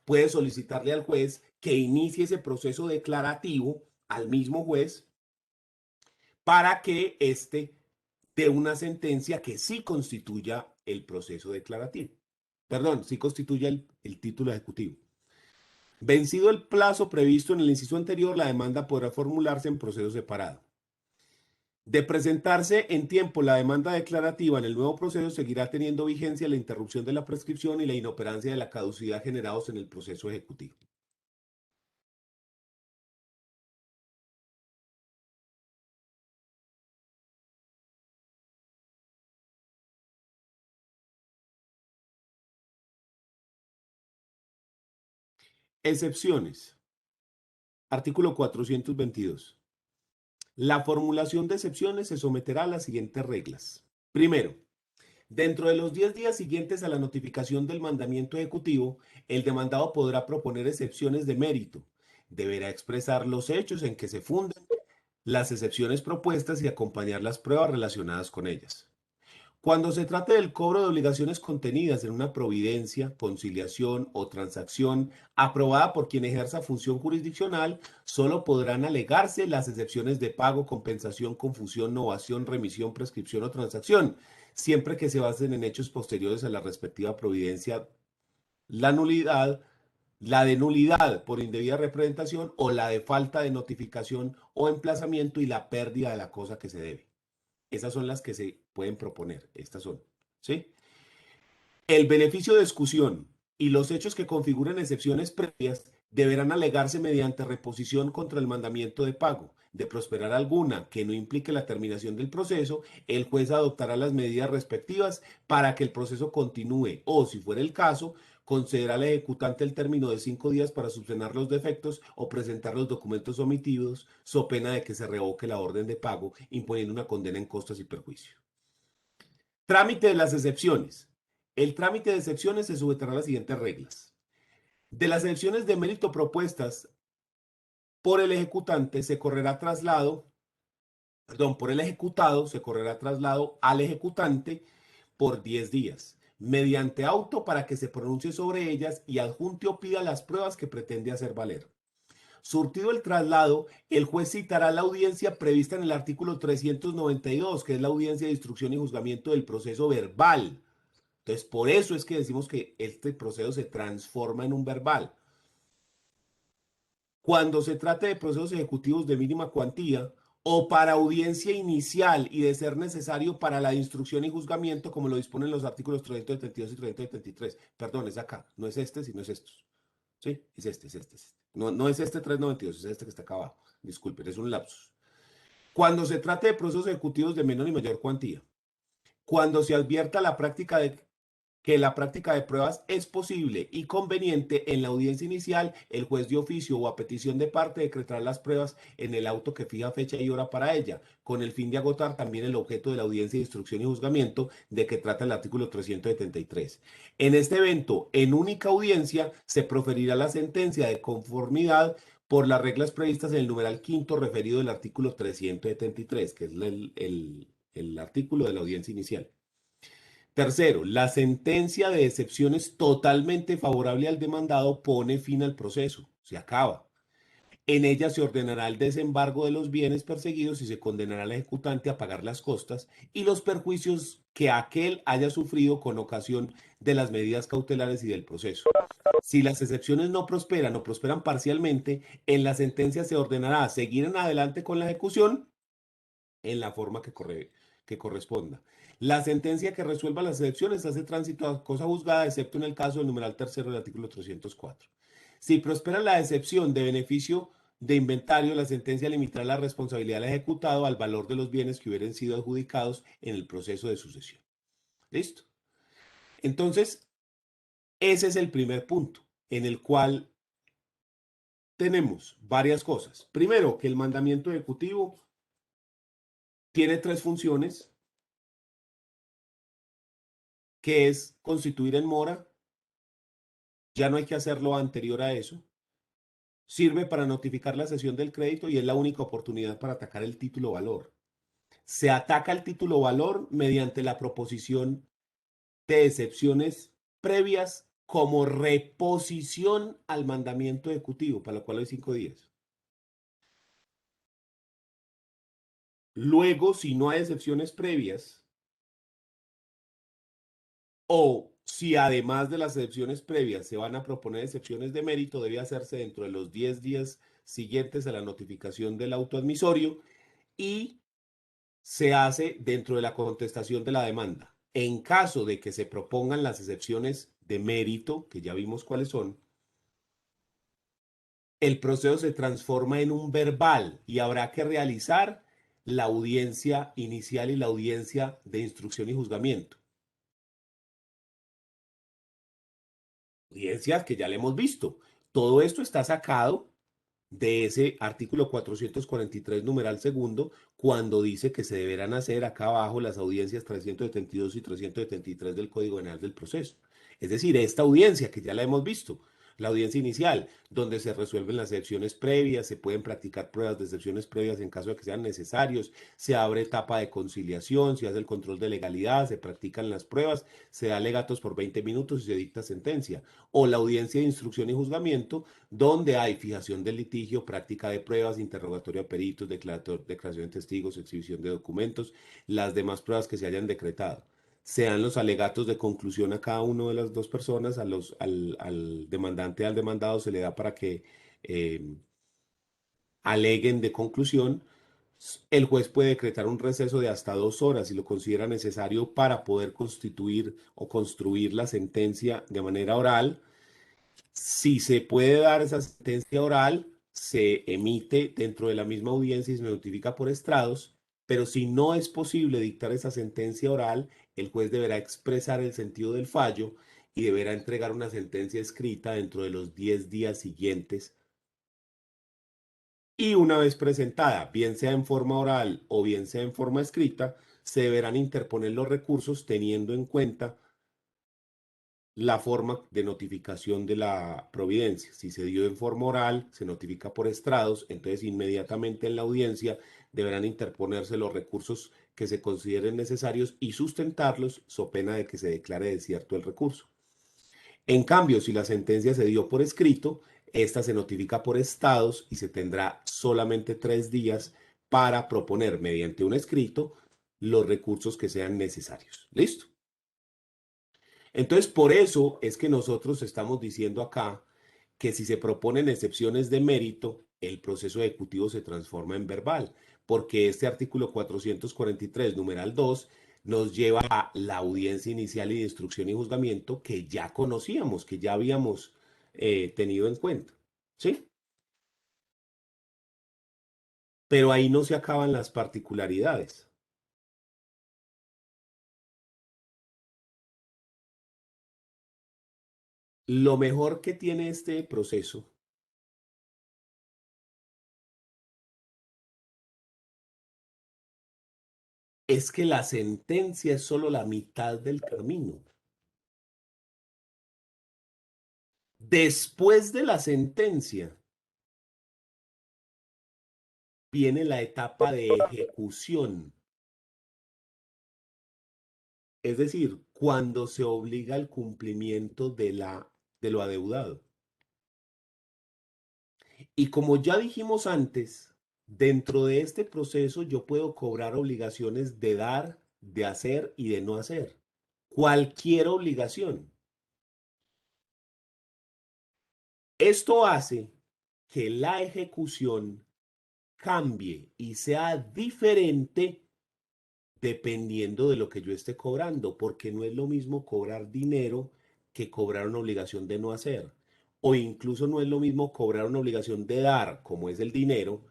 puede solicitarle al juez que inicie ese proceso declarativo al mismo juez para que éste dé una sentencia que sí constituya el proceso declarativo. Perdón, sí constituya el título ejecutivo. Vencido el plazo previsto en el inciso anterior, la demanda podrá formularse en proceso separado. De presentarse en tiempo la demanda declarativa en el nuevo proceso, seguirá teniendo vigencia la interrupción de la prescripción y la inoperancia de la caducidad generados en el proceso ejecutivo. Excepciones. Artículo 422. La formulación de excepciones se someterá a las siguientes reglas. Primero, dentro de los 10 días siguientes a la notificación del mandamiento ejecutivo, el demandado podrá proponer excepciones de mérito. Deberá expresar los hechos en que se fundan las excepciones propuestas y acompañar las pruebas relacionadas con ellas. Cuando se trate del cobro de obligaciones contenidas en una providencia, conciliación o transacción aprobada por quien ejerza función jurisdiccional, solo podrán alegarse las excepciones de pago, compensación, confusión, novación, remisión, prescripción o transacción, siempre que se basen en hechos posteriores a la respectiva providencia, la nulidad, la de nulidad por indebida representación o la de falta de notificación o emplazamiento y la pérdida de la cosa que se debe. Esas son las que se pueden proponer. Estas son, ¿sí? El beneficio de exclusión y los hechos que configuren excepciones previas deberán alegarse mediante reposición contra el mandamiento de pago. De prosperar alguna que no implique la terminación del proceso, el juez adoptará las medidas respectivas para que el proceso continúe o, si fuera el caso, concederá al ejecutante el término de 5 días para subsanar los defectos o presentar los documentos omitidos, so pena de que se revoque la orden de pago, imponiendo una condena en costas y perjuicio. Trámite de las excepciones. El trámite de excepciones se sujetará a las siguientes reglas. De las excepciones de mérito propuestas por el ejecutante se correrá traslado, por el ejecutado se correrá traslado al ejecutante por 10 días, mediante auto para que se pronuncie sobre ellas y adjunte o pida las pruebas que pretende hacer valer. Surtido el traslado, el juez citará la audiencia prevista en el artículo 392, que es la audiencia de instrucción y juzgamiento del proceso verbal. Entonces, por eso es que decimos que este proceso se transforma en un verbal. Cuando se trate de procesos ejecutivos de mínima cuantía o para audiencia inicial y de ser necesario para la instrucción y juzgamiento, como lo disponen los artículos 372 y 373. Perdón, es acá, no es este, sino es estos. ¿Sí? Es este, es este. Es este. No, no es este 392, es este que está acá abajo. Disculpen, es un lapsus. Cuando se trate de procesos ejecutivos de menor y mayor cuantía, cuando se advierta que la práctica de pruebas es posible y conveniente en la audiencia inicial, el juez de oficio o a petición de parte decretará las pruebas en el auto que fija fecha y hora para ella, con el fin de agotar también el objeto de la audiencia de instrucción y juzgamiento de que trata el artículo 373. En este evento, en única audiencia, se proferirá la sentencia de conformidad por las reglas previstas en el numeral quinto referido del artículo 373, que es el artículo de la audiencia inicial. Tercero, la sentencia de excepción es totalmente favorable al demandado, pone fin al proceso, se acaba. En ella se ordenará el desembargo de los bienes perseguidos y se condenará al ejecutante a pagar las costas y los perjuicios que aquel haya sufrido con ocasión de las medidas cautelares y del proceso. Si las excepciones no prosperan o prosperan parcialmente, en la sentencia se ordenará seguir en adelante con la ejecución en la forma que corresponda. La sentencia que resuelva las excepciones hace tránsito a cosa juzgada, excepto en el caso del numeral tercero del artículo 304. Si prospera la excepción de beneficio de inventario, la sentencia limitará la responsabilidad del ejecutado al valor de los bienes que hubieran sido adjudicados en el proceso de sucesión. ¿Listo? Entonces, ese es el primer punto en el cual tenemos varias cosas. Primero, que el mandamiento ejecutivo tiene 3 funciones, que es constituir en mora, ya no hay que hacerlo anterior a eso, sirve para notificar la cesión del crédito y es la única oportunidad para atacar el título valor. Se ataca el título valor mediante la proposición de excepciones previas como reposición al mandamiento ejecutivo, para lo cual hay 5 días. Luego, si no hay excepciones previas, o si además de las excepciones previas se van a proponer excepciones de mérito, debe hacerse dentro de los 10 días siguientes a la notificación del autoadmisorio y se hace dentro de la contestación de la demanda. En caso de que se propongan las excepciones de mérito, que ya vimos cuáles son, el proceso se transforma en un verbal y habrá que realizar la audiencia inicial y la audiencia de instrucción y juzgamiento. Audiencias que ya le hemos visto. Todo esto está sacado de ese artículo 443, numeral segundo, cuando dice que se deberán hacer acá abajo las audiencias 372 y 373 del Código Penal del Proceso. Es decir, esta audiencia que ya la hemos visto, la audiencia inicial, donde se resuelven las excepciones previas, se pueden practicar pruebas de excepciones previas en caso de que sean necesarios, se abre etapa de conciliación, se hace el control de legalidad, se practican las pruebas, se da alegatos por 20 minutos y se dicta sentencia. O la audiencia de instrucción y juzgamiento, donde hay fijación del litigio, práctica de pruebas, interrogatorio a peritos, declaración de testigos, exhibición de documentos, las demás pruebas que se hayan decretado. Se dan los alegatos de conclusión a cada una de las dos personas, al demandante y al demandado se le da para que eh, aleguen de conclusión. El juez puede decretar un receso de hasta 2 horas si lo considera necesario para poder constituir o construir la sentencia de manera oral. Si se puede dar esa sentencia oral, se emite dentro de la misma audiencia y se notifica por estrados, pero si no es posible dictar esa sentencia oral, el juez deberá expresar el sentido del fallo y deberá entregar una sentencia escrita dentro de los 10 días siguientes. Y una vez presentada, bien sea en forma oral o bien sea en forma escrita, se deberán interponer los recursos teniendo en cuenta la forma de notificación de la providencia. Si se dio en forma oral, se notifica por estrados, entonces inmediatamente en la audiencia deberán interponerse los recursos que se consideren necesarios y sustentarlos, so pena de que se declare desierto el recurso. En cambio, si la sentencia se dio por escrito, esta se notifica por estados y se tendrá solamente 3 días para proponer mediante un escrito los recursos que sean necesarios. ¿Listo? Entonces, por eso es que nosotros estamos diciendo acá que si se proponen excepciones de mérito, el proceso ejecutivo se transforma en verbal, porque este artículo 443, numeral 2, nos lleva a la audiencia inicial y de instrucción y juzgamiento que ya conocíamos, que ya habíamos tenido en cuenta. ¿Sí? Pero ahí no se acaban las particularidades. Lo mejor que tiene este proceso es que la sentencia es solo la mitad del camino. Después de la sentencia viene la etapa de ejecución, es decir, cuando se obliga al cumplimiento de lo adeudado. Y como ya dijimos antes, dentro de este proceso yo puedo cobrar obligaciones de dar, de hacer y de no hacer. Cualquier obligación. Esto hace que la ejecución cambie y sea diferente dependiendo de lo que yo esté cobrando, porque no es lo mismo cobrar dinero que cobrar una obligación de no hacer. O incluso no es lo mismo cobrar una obligación de dar, como es el dinero,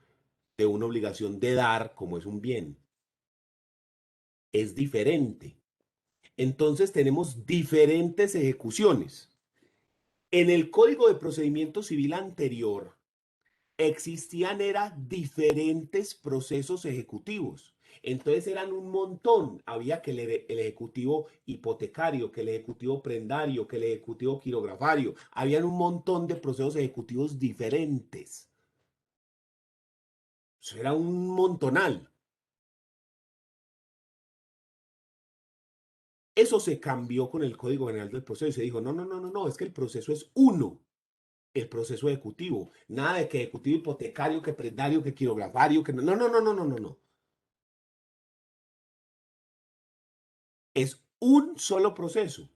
de una obligación de dar, como es un bien. Es diferente. Entonces tenemos diferentes ejecuciones. En el Código de Procedimiento Civil anterior, existían diferentes procesos ejecutivos. Entonces eran un montón. Había que el ejecutivo hipotecario, que el ejecutivo prendario, que el ejecutivo quirografario. Habían un montón de procesos ejecutivos diferentes. Eso era un montonal. Eso se cambió con el Código General del Proceso. Se dijo, no, no, no, no, no, es que el proceso es uno, el proceso ejecutivo. Nada de que ejecutivo hipotecario, que prendario, que quirografario, que no, no, no, no, no, no, no, no. Es un solo proceso.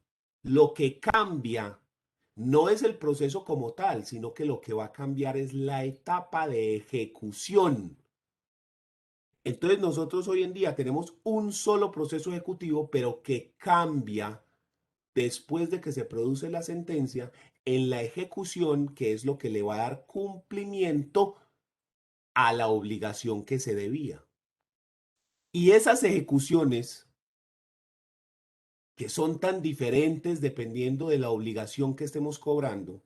Lo que cambia no es el proceso como tal, sino que lo que va a cambiar es la etapa de ejecución. Entonces nosotros hoy en día tenemos un solo proceso ejecutivo, pero que cambia después de que se produce la sentencia en la ejecución, que es lo que le va a dar cumplimiento a la obligación que se debía. Y esas ejecuciones, que son tan diferentes dependiendo de la obligación que estemos cobrando,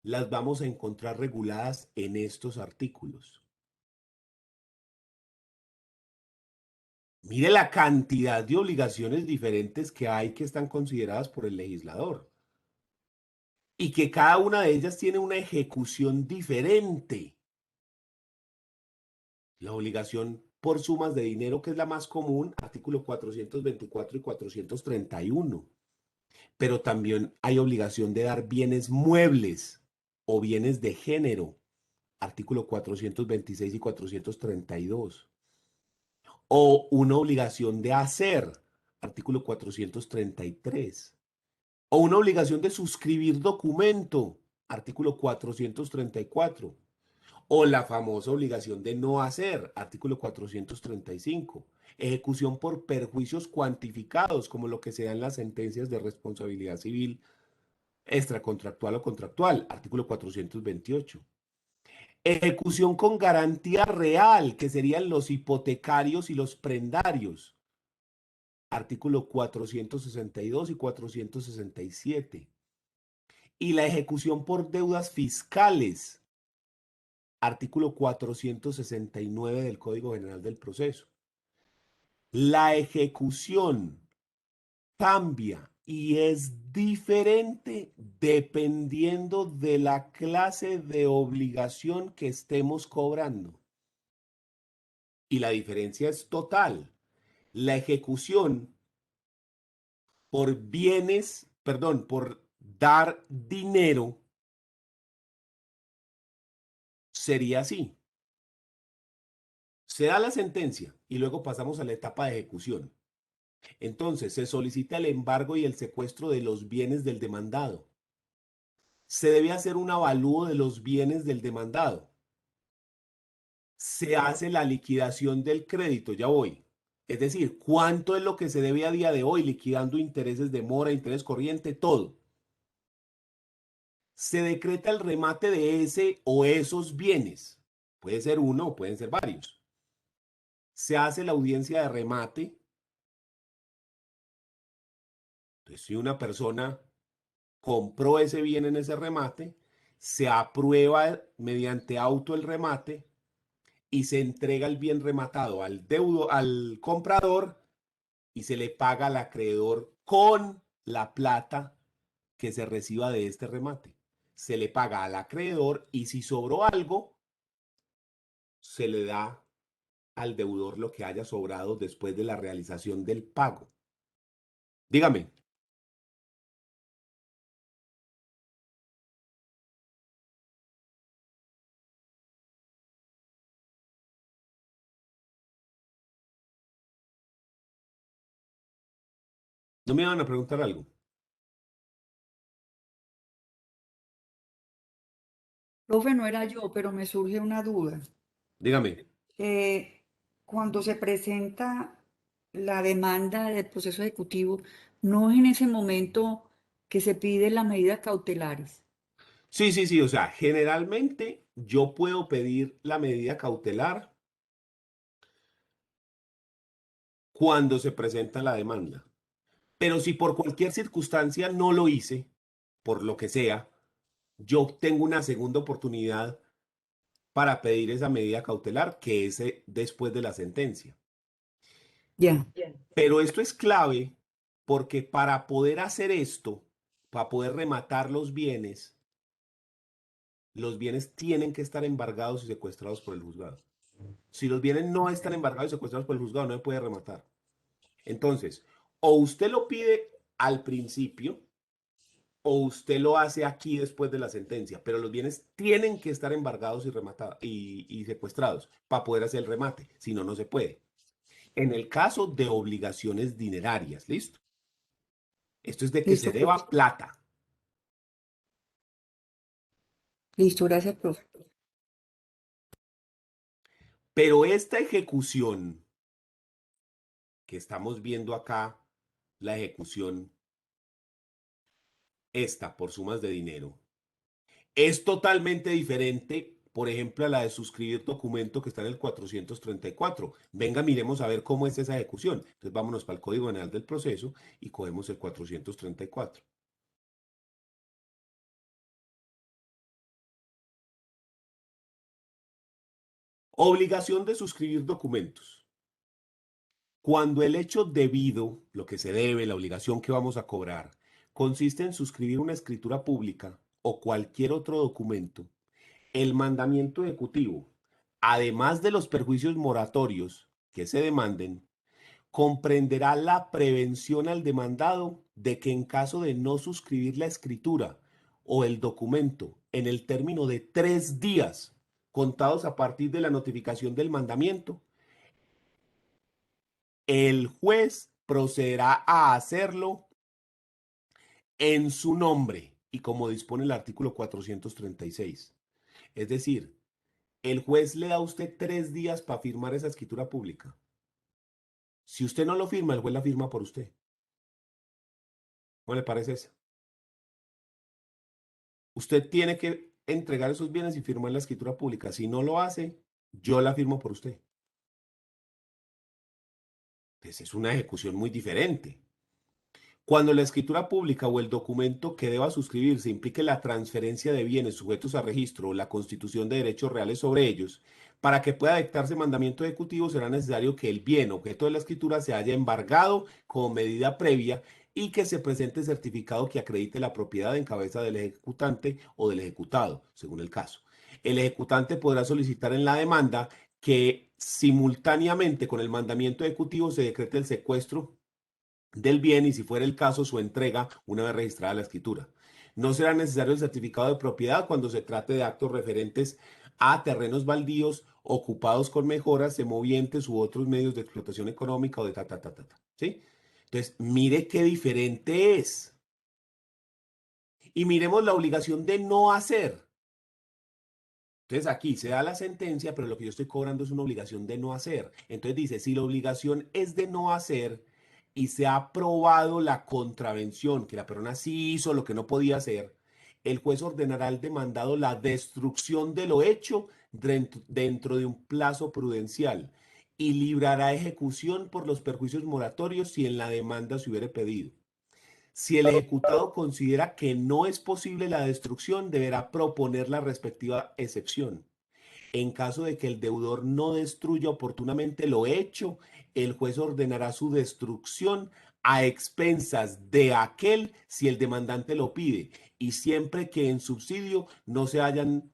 las vamos a encontrar reguladas en estos artículos. Mire la cantidad de obligaciones diferentes que hay que están consideradas por el legislador y que cada una de ellas tiene una ejecución diferente. La obligación por sumas de dinero, que es la más común, artículo 424 y 431. Pero también hay obligación de dar bienes muebles o bienes de género, artículo 426 y 432. O una obligación de hacer, artículo 433. O una obligación de suscribir documento, artículo 434. O la famosa obligación de no hacer, artículo 435. Ejecución por perjuicios cuantificados, como lo que se da en las sentencias de responsabilidad civil extracontractual o contractual, artículo 428. Ejecución con garantía real, que serían los hipotecarios y los prendarios, artículo 462 y 467. Y la ejecución por deudas fiscales, artículo 469 del Código General del Proceso. La ejecución cambia y es diferente dependiendo de la clase de obligación que estemos cobrando. Y la diferencia es total. La ejecución por bienes, perdón, por dar dinero sería así. Se da la sentencia y luego pasamos a la etapa de ejecución. Entonces, se solicita el embargo y el secuestro de los bienes del demandado. Se debe hacer un avalúo de los bienes del demandado. Se hace la liquidación del crédito, ya voy. Es decir, cuánto es lo que se debe a día de hoy, liquidando intereses de mora, interés corriente, todo. Se decreta el remate de ese o esos bienes. Puede ser uno o pueden ser varios. Se hace la audiencia de remate. Entonces, si una persona compró ese bien en ese remate, se aprueba mediante auto el remate y se entrega el bien rematado al comprador y se le paga al acreedor con la plata que se reciba de este remate. Se le paga al acreedor y si sobró algo, se le da al deudor lo que haya sobrado después de la realización del pago. Dígame. ¿No me iban a preguntar algo? Profe, no era yo, pero me surge una duda. Dígame. Cuando se presenta la demanda del proceso ejecutivo, no es en ese momento que se piden las medidas cautelares. Sí, sí, sí. O sea, generalmente yo puedo pedir la medida cautelar cuando se presenta la demanda. Pero si por cualquier circunstancia no lo hice, por lo que sea, yo tengo una segunda oportunidad para pedir esa medida cautelar, que es después de la sentencia. Ya, Pero esto es clave porque para poder hacer esto, para poder rematar los bienes tienen que estar embargados y secuestrados por el juzgado. Si los bienes no están embargados y secuestrados por el juzgado, no se puede rematar. Entonces, O usted lo pide al principio o usted lo hace aquí después de la sentencia, pero los bienes tienen que estar embargados y secuestrados para poder hacer el remate, si no, no se puede. En el caso de obligaciones dinerarias, ¿listo? Esto es de que se Listo, deba profe. plata, Listo, gracias, profe. pero esta ejecución que estamos viendo acá, la ejecución esta por sumas de dinero, es totalmente diferente, por ejemplo, a la de suscribir documento que está en el 434. Venga, miremos a ver cómo es esa ejecución. Entonces vámonos para el Código General del Proceso y cogemos el 434. Obligación de suscribir documentos. Cuando el hecho debido, lo que se debe, la obligación que vamos a cobrar, consiste en suscribir una escritura pública o cualquier otro documento, el mandamiento ejecutivo, además de los perjuicios moratorios que se demanden, comprenderá la prevención al demandado de que en caso de no suscribir la escritura o el documento en el término de 3 días contados a partir de la notificación del mandamiento, el juez procederá a hacerlo en su nombre y como dispone el artículo 436. Es decir, el juez le da a usted 3 días para firmar esa escritura pública. Si usted no lo firma, el juez la firma por usted. ¿Cómo le parece eso? Usted tiene que entregar esos bienes y firmar la escritura pública. Si no lo hace, yo la firmo por usted. Entonces es una ejecución muy diferente. Cuando la escritura pública o el documento que deba suscribirse implique la transferencia de bienes sujetos a registro o la constitución de derechos reales sobre ellos, para que pueda dictarse mandamiento ejecutivo será necesario que el bien objeto de la escritura se haya embargado como medida previa y que se presente certificado que acredite la propiedad en cabeza del ejecutante o del ejecutado, según el caso. El ejecutante podrá solicitar en la demanda que simultáneamente con el mandamiento ejecutivo se decrete el secuestro del bien y si fuera el caso su entrega una vez registrada la escritura. No será necesario el certificado de propiedad cuando se trate de actos referentes a terrenos baldíos ocupados con mejoras, semovientes u otros medios de explotación económica o de ¿sí? Entonces, mire qué diferente es. Y miremos la obligación de no hacer. Entonces aquí se da la sentencia, pero lo que yo estoy cobrando es una obligación de no hacer. Entonces dice, si la obligación es de no hacer y se ha probado la contravención, que la persona sí hizo lo que no podía hacer, el juez ordenará al demandado la destrucción de lo hecho dentro de un plazo prudencial y librará ejecución por los perjuicios moratorios si en la demanda se hubiere pedido. Si el ejecutado considera que no es posible la destrucción, deberá proponer la respectiva excepción. En caso de que el deudor no destruya oportunamente lo hecho, el juez ordenará su destrucción a expensas de aquel si el demandante lo pide y siempre que en subsidio no se hayan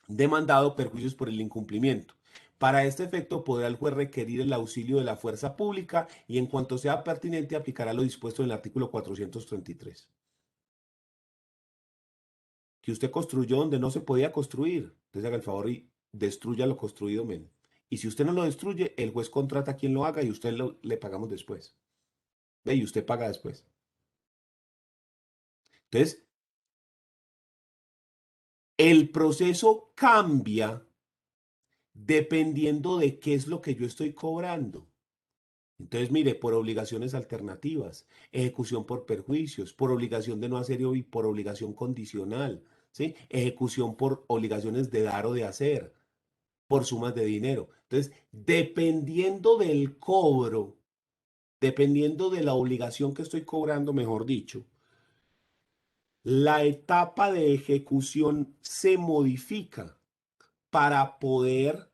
demandado perjuicios por el incumplimiento. Para este efecto podrá el juez requerir el auxilio de la fuerza pública y en cuanto sea pertinente aplicará lo dispuesto en el artículo 433. Que usted construyó donde no se podía construir, entonces haga el favor y destruya lo construido, men. Y si usted no lo destruye, el juez contrata a quien lo haga y usted le pagamos después. Ve, y usted paga después. Entonces, el proceso cambia dependiendo de qué es lo que yo estoy cobrando. Entonces, mire, por obligaciones alternativas, ejecución por perjuicios, por obligación de no hacer y por obligación condicional, ¿sí? Ejecución por obligaciones de dar o de hacer, por sumas de dinero. Entonces, dependiendo del cobro, dependiendo de la obligación que estoy cobrando, mejor dicho, la etapa de ejecución se modifica para poder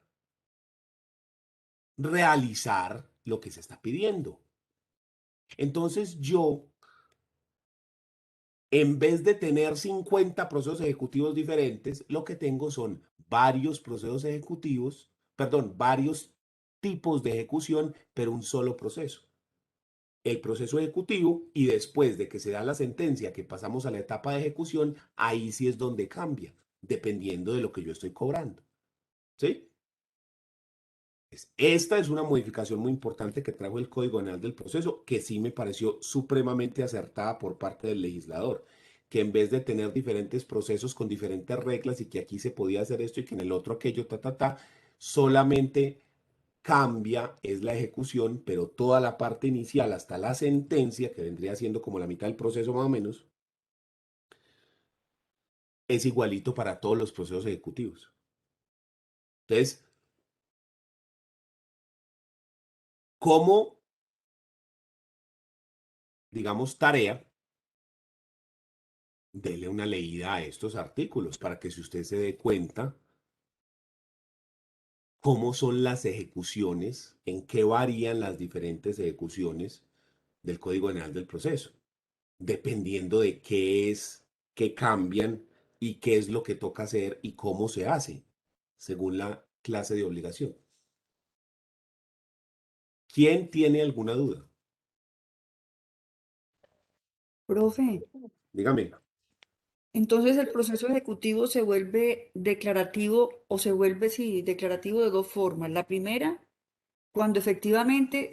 realizar lo que se está pidiendo. Entonces, yo, en vez de tener 50 procesos ejecutivos diferentes, lo que tengo son varios procesos ejecutivos, perdón, varios tipos de ejecución, pero un solo proceso. el proceso ejecutivo y después de que se da la sentencia, que pasamos a la etapa de ejecución, ahí sí es donde cambia, dependiendo de lo que yo estoy cobrando. ¿Sí? Esta es una modificación muy importante que trajo el Código Penal del Proceso, que sí me pareció supremamente acertada por parte del legislador, que en vez de tener diferentes procesos con diferentes reglas y que aquí se podía hacer esto y que en el otro aquello, solamente cambia es la ejecución, pero toda la parte inicial hasta la sentencia, que vendría siendo como la mitad del proceso más o menos, es igualito para todos los procesos ejecutivos. Entonces, como, digamos, tarea, dele una leída a estos artículos para que si usted se dé cuenta cómo son las ejecuciones, en qué varían las diferentes ejecuciones del Código Penal del Proceso, dependiendo de qué es, qué cambian y qué es lo que toca hacer y cómo se hace, según la clase de obligación. ¿Quién tiene alguna duda? Profe, Dígame. entonces el proceso ejecutivo se vuelve declarativo o se vuelve, sí, declarativo de dos formas. La primera, cuando efectivamente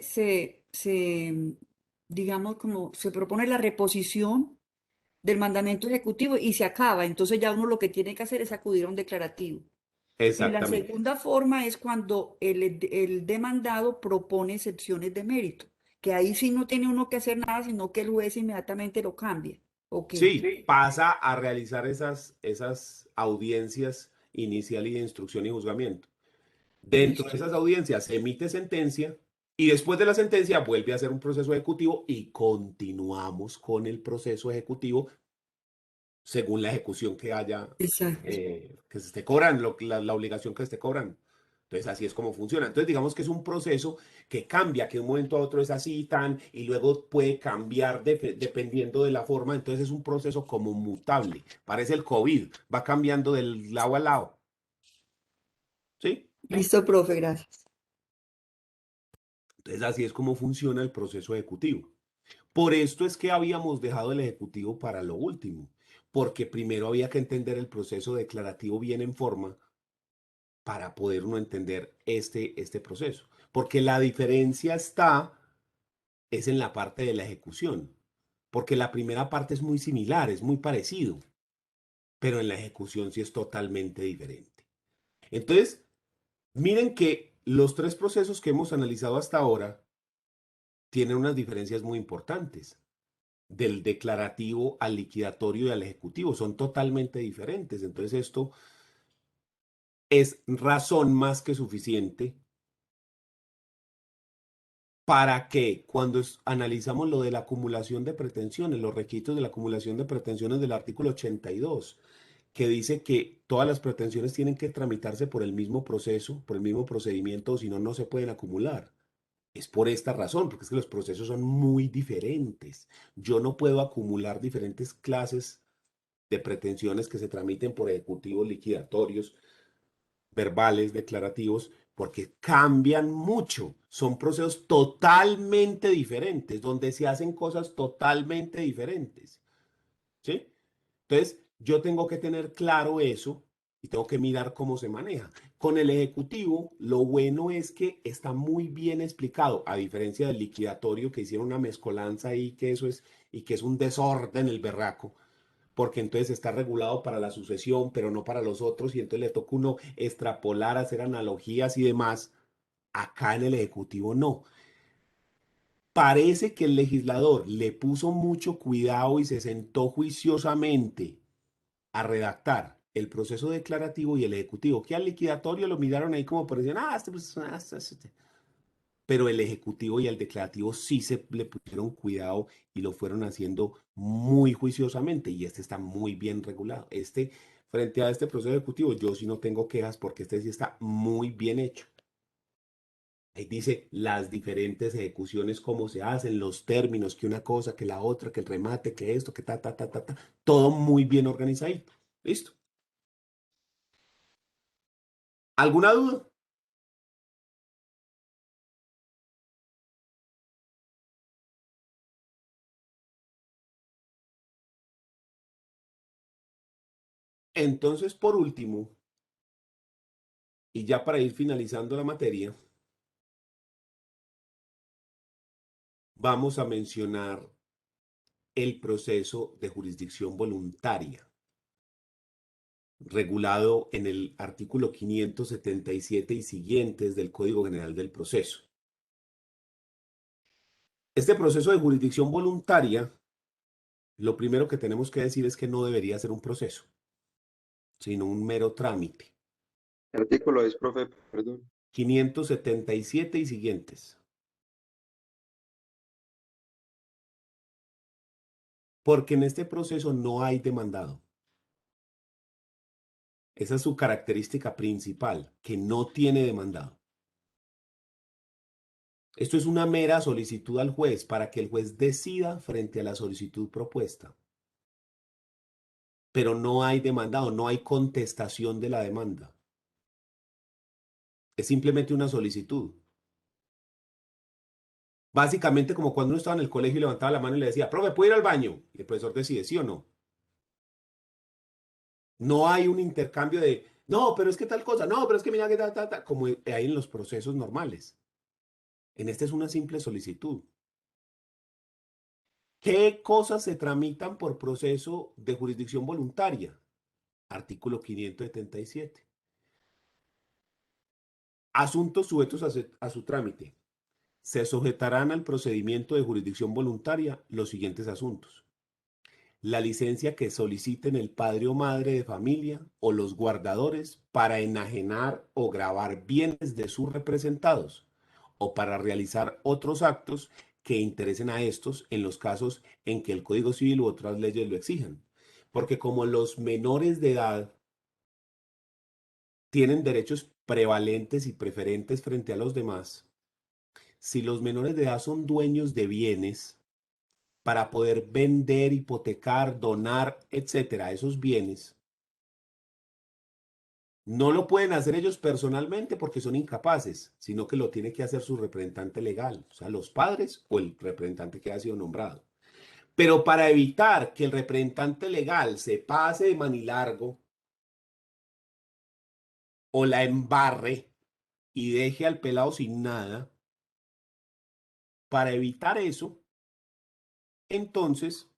digamos, como se propone la reposición del mandamiento ejecutivo y se acaba, entonces ya uno lo que tiene que hacer es acudir a un declarativo. Y la Exactamente. segunda forma es cuando el demandado propone excepciones de mérito, que ahí sí no tiene uno que hacer nada, sino que el juez inmediatamente lo cambia. Ok, Sí, pasa a realizar esas audiencias inicial y de instrucción y juzgamiento. Dentro de listo. esas audiencias se emite sentencia y después de la sentencia vuelve a hacer un proceso ejecutivo y continuamos con el proceso ejecutivo según la ejecución que haya, Exacto. que se esté cobrando, la obligación que esté cobrando. Entonces, así es como funciona. Entonces, digamos que es un proceso que cambia, que de un momento a otro es así, tan, y luego puede cambiar dependiendo de la forma. Entonces, es un proceso como mutable. Parece el COVID, va cambiando del lado al lado. ¿Sí? Listo, profe, gracias. Entonces, así es como funciona el proceso ejecutivo. Por esto es que habíamos dejado el ejecutivo para lo último, porque primero había que entender el proceso declarativo bien en forma para poder uno entender este proceso. Porque la diferencia es en la parte de la ejecución, porque la primera parte es muy similar, es muy parecido, pero en la ejecución sí es totalmente diferente. Entonces, miren que los tres procesos que hemos analizado hasta ahora tienen unas diferencias muy importantes. Del declarativo al liquidatorio y al ejecutivo son totalmente diferentes. Entonces, esto es razón más que suficiente para que cuando analizamos lo de la acumulación de pretensiones, los requisitos de la acumulación de pretensiones del artículo 82, que dice que todas las pretensiones tienen que tramitarse por el mismo proceso, por el mismo procedimiento, o si no, no se pueden acumular. Es por esta razón, porque es que los procesos son muy diferentes. Yo no puedo acumular diferentes clases de pretensiones que se tramiten por ejecutivos liquidatorios, verbales, declarativos, porque cambian mucho. Son procesos totalmente diferentes, donde se hacen cosas totalmente diferentes. ¿Sí? Entonces, yo tengo que tener claro eso y tengo que mirar cómo se maneja. Con el ejecutivo, lo bueno es que está muy bien explicado, a diferencia del liquidatorio que hicieron una mezcolanza ahí, que eso es, y que es un desorden el berraco, porque entonces está regulado para la sucesión, pero no para los otros, y entonces le toca uno extrapolar, hacer analogías y demás. Acá en el Ejecutivo no. Parece que el legislador le puso mucho cuidado y se sentó juiciosamente a redactar el proceso declarativo y el ejecutivo, que al liquidatorio lo miraron ahí como por decir, pero el ejecutivo y el declarativo sí se le pusieron cuidado y lo fueron haciendo muy juiciosamente y este está muy bien regulado. Frente a este proceso ejecutivo, yo sí no tengo quejas porque este sí está muy bien hecho. Ahí dice las diferentes ejecuciones, cómo se hacen, los términos, que una cosa, que la otra, que el remate, que esto, que todo muy bien organizadito. ¿Listo? ¿Alguna duda? Entonces, por último, y ya para ir finalizando la materia, vamos a mencionar el proceso de jurisdicción voluntaria, regulado en el artículo 577 y siguientes del Código General del Proceso. Este proceso de jurisdicción voluntaria, lo primero que tenemos que decir es que no debería ser un proceso, sino un mero trámite. ¿El artículo es, profe? Perdón. 577 y siguientes. Porque en este proceso no hay demandado. Esa es su característica principal, que no tiene demandado. Esto es una mera solicitud al juez para que el juez decida frente a la solicitud propuesta. Pero no hay demandado, no hay contestación de la demanda. Es simplemente una solicitud. Básicamente como cuando uno estaba en el colegio y levantaba la mano y le decía, profe, ¿puedo ir al baño? Y el profesor decide sí o no. No hay un intercambio de, no, pero es que tal cosa, no, pero es que mira que tal, como hay en los procesos normales. En este es una simple solicitud. ¿Qué cosas se tramitan por proceso de jurisdicción voluntaria? Artículo 577. Asuntos sujetos a su trámite. Se sujetarán al procedimiento de jurisdicción voluntaria los siguientes asuntos: la licencia que soliciten el padre o madre de familia o los guardadores para enajenar o gravar bienes de sus representados o para realizar otros actos que interesen a estos en los casos en que el Código Civil u otras leyes lo exijan. Porque como los menores de edad tienen derechos prevalentes y preferentes frente a los demás, si los menores de edad son dueños de bienes, para poder vender, hipotecar, donar, etcétera, esos bienes, no lo pueden hacer ellos personalmente porque son incapaces, sino que lo tiene que hacer su representante legal, o sea, los padres o el representante que ha sido nombrado. Pero para evitar que el representante legal se pase de manilargo o la embarre y deje al pelado sin nada, para evitar eso, entonces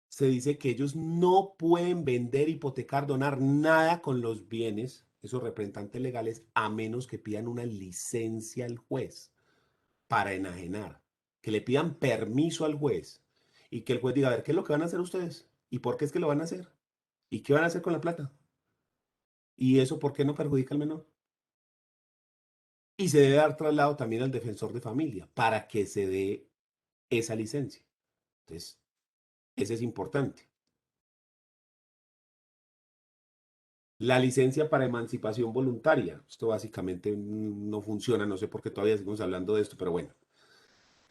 se dice que ellos no pueden vender, hipotecar, donar nada con los bienes, esos representantes legales, a menos que pidan una licencia al juez para enajenar, que le pidan permiso al juez y que el juez diga, a ver, ¿qué es lo que van a hacer ustedes? ¿Y por qué es que lo van a hacer? ¿Y qué van a hacer con la plata? ¿Y eso por qué no perjudica al menor? Y se debe dar traslado también al defensor de familia para que se dé esa licencia. Entonces, ese es importante. La licencia para emancipación voluntaria. Esto básicamente no funciona, no sé por qué todavía seguimos hablando de esto, pero bueno.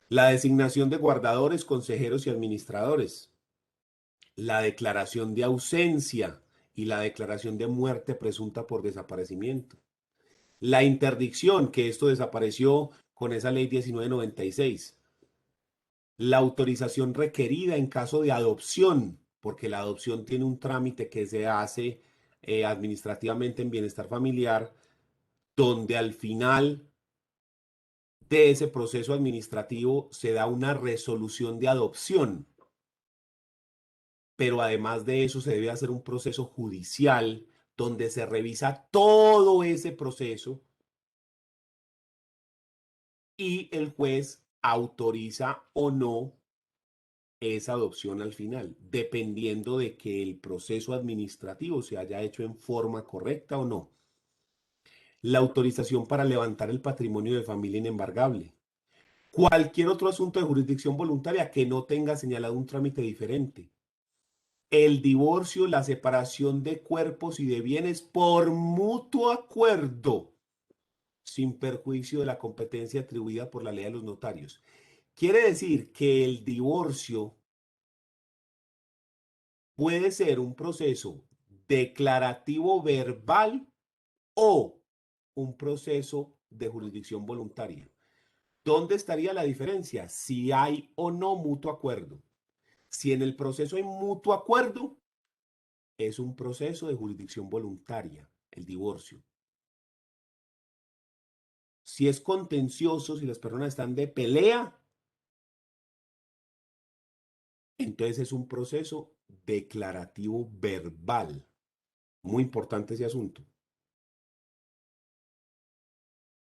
La designación de guardadores, consejeros y administradores. La declaración de ausencia y la declaración de muerte presunta por desaparecimiento. La interdicción, que esto desapareció con esa ley 1996. La autorización requerida en caso de adopción, porque la adopción tiene un trámite que se hace administrativamente en bienestar familiar, donde al final de ese proceso administrativo se da una resolución de adopción. Pero además de eso se debe hacer un proceso judicial donde se revisa todo ese proceso y el juez autoriza o no esa adopción al final, dependiendo de que el proceso administrativo se haya hecho en forma correcta o no. La autorización para levantar el patrimonio de familia inembargable. Cualquier otro asunto de jurisdicción voluntaria que no tenga señalado un trámite diferente. El divorcio, la separación de cuerpos y de bienes por mutuo acuerdo, sin perjuicio de la competencia atribuida por la ley a los notarios. Quiere decir que el divorcio puede ser un proceso declarativo verbal o un proceso de jurisdicción voluntaria. ¿Dónde estaría la diferencia? Si hay o no mutuo acuerdo. Si en el proceso hay mutuo acuerdo, es un proceso de jurisdicción voluntaria, el divorcio. Si es contencioso, si las personas están de pelea, entonces es un proceso declarativo verbal. Muy importante ese asunto.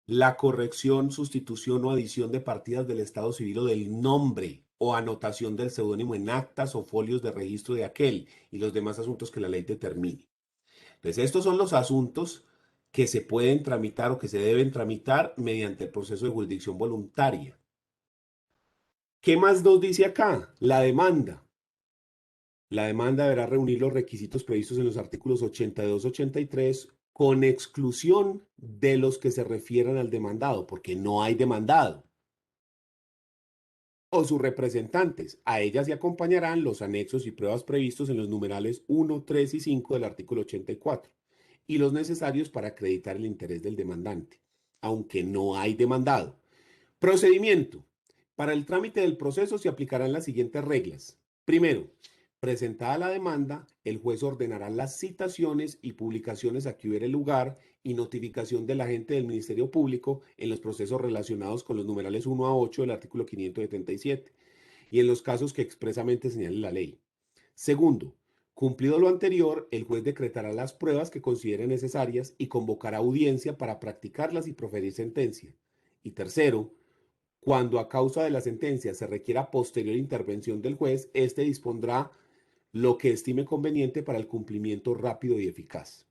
La corrección, sustitución o adición de partidas del estado civil o del nombre o anotación del seudónimo en actas o folios de registro de aquel y los demás asuntos que la ley determine. Entonces, estos son los asuntos que se pueden tramitar o que se deben tramitar mediante el proceso de jurisdicción voluntaria. ¿Qué más nos dice acá? La demanda. La demanda deberá reunir los requisitos previstos en los artículos 82-83 con exclusión de los que se refieran al demandado, porque no hay demandado, o sus representantes. A ellas se acompañarán los anexos y pruebas previstos en los numerales 1, 3 y 5 del artículo 84 y los necesarios para acreditar el interés del demandante, aunque no hay demandado. Procedimiento. Para el trámite del proceso se aplicarán las siguientes reglas. Primero, presentada la demanda, el juez ordenará las citaciones y publicaciones a que hubiere lugar y notificación del agente del Ministerio Público en los procesos relacionados con los numerales 1 a 8 del artículo 577 y en los casos que expresamente señale la ley. Segundo, cumplido lo anterior, el juez decretará las pruebas que considere necesarias y convocará audiencia para practicarlas y proferir sentencia. Y tercero, cuando a causa de la sentencia se requiera posterior intervención del juez, éste dispondrá lo que estime conveniente para el cumplimiento rápido y eficaz.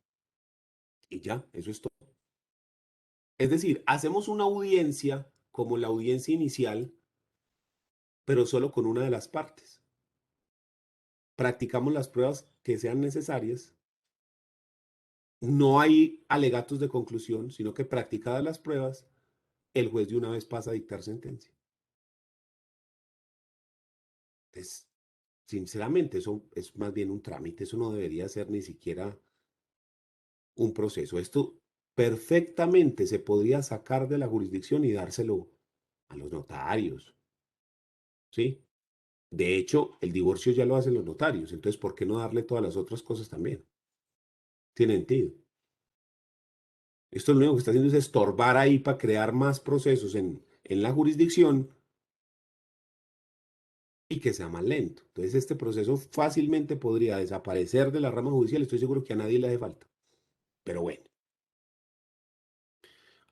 Y ya, eso es todo. Es decir, hacemos una audiencia como la audiencia inicial, pero solo con una de las partes. Practicamos las pruebas que sean necesarias. No hay alegatos de conclusión, sino que practicadas las pruebas, el juez de una vez pasa a dictar sentencia. Entonces, sinceramente, eso es más bien un trámite, eso no debería ser ni siquiera un proceso. Esto perfectamente se podría sacar de la jurisdicción y dárselo a los notarios, ¿sí? De hecho, el divorcio ya lo hacen los notarios, entonces, ¿por qué no darle todas las otras cosas también? Tiene sentido. Esto lo único que está haciendo es estorbar ahí para crear más procesos en la jurisdicción y que sea más lento. Entonces, este proceso fácilmente podría desaparecer de la rama judicial. Estoy seguro que a nadie le hace falta. Pero bueno,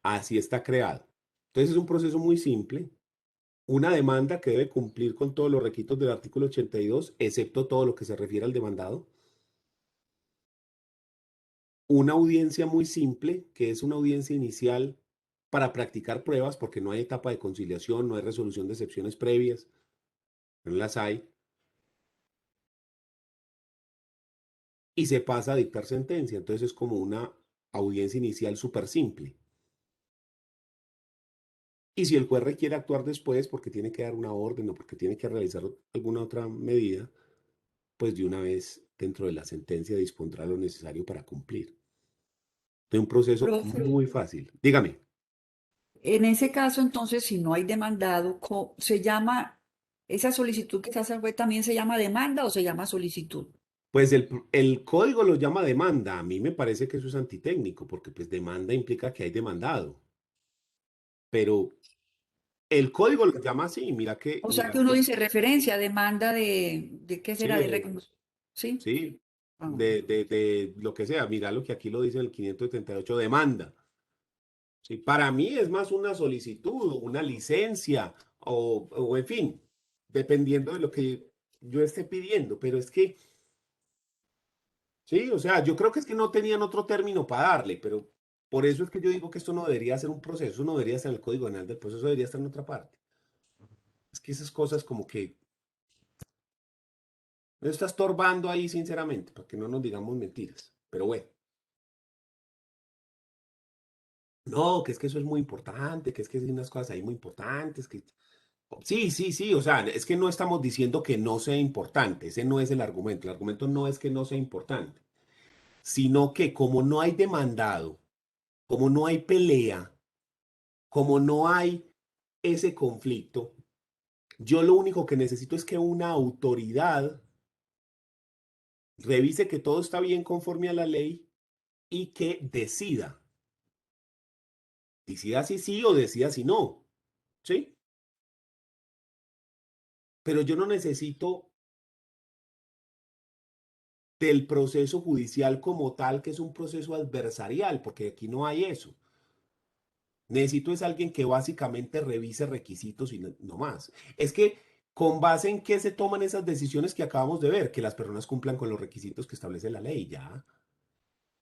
así está creado. Entonces, es un proceso muy simple. Una demanda que debe cumplir con todos los requisitos del artículo 82, excepto todo lo que se refiere al demandado. Una audiencia muy simple, que es una audiencia inicial para practicar pruebas, porque no hay etapa de conciliación, no hay resolución de excepciones previas, no las hay. Y se pasa a dictar sentencia. Entonces es como una audiencia inicial súper simple. Y si el juez requiere actuar después porque tiene que dar una orden o porque tiene que realizar alguna otra medida, pues de una vez dentro de la sentencia dispondrá lo necesario para cumplir. De un proceso Profe, muy fácil. Dígame. en ese caso, entonces, si no hay demandado, ¿se llama, esa solicitud que se hace al juez también se llama demanda o se llama solicitud? Pues el código lo llama demanda. A mí me parece que eso es antitécnico, porque pues demanda implica que hay demandado. Pero el código lo llama así. O sea que uno dice referencia, demanda de ¿qué Sí, será? De ¿sí? sí, Ah, de lo que sea. Mira lo que aquí lo dice el 578, demanda. Sí, para mí es más una solicitud, una licencia o en fin, dependiendo de lo que yo esté pidiendo. Pero es que, sí, o sea, yo creo que es que no tenían otro término para darle, pero por eso es que yo digo que esto no debería ser un proceso, no debería estar en el Código Penal del proceso, debería estar en otra parte. Es que esas cosas como que me está estorbando ahí, sinceramente, para que no nos digamos mentiras. Pero bueno, no, que es que eso es muy importante, que es que hay unas cosas ahí muy importantes, que sí, sí, sí, o sea, es que no estamos diciendo que no sea importante, ese no es el argumento no es que no sea importante, sino que como no hay demandado, como no hay pelea, como no hay ese conflicto, yo lo único que necesito es que una autoridad revise que todo está bien conforme a la ley y que decida. Decida si sí o decida si no. ¿Sí? Pero yo no necesito del proceso judicial como tal, que es un proceso adversarial, porque aquí no hay eso. Necesito es alguien que básicamente revise requisitos y no más. Es que con base en qué se toman esas decisiones que acabamos de ver, que las personas cumplan con los requisitos que establece la ley, ya.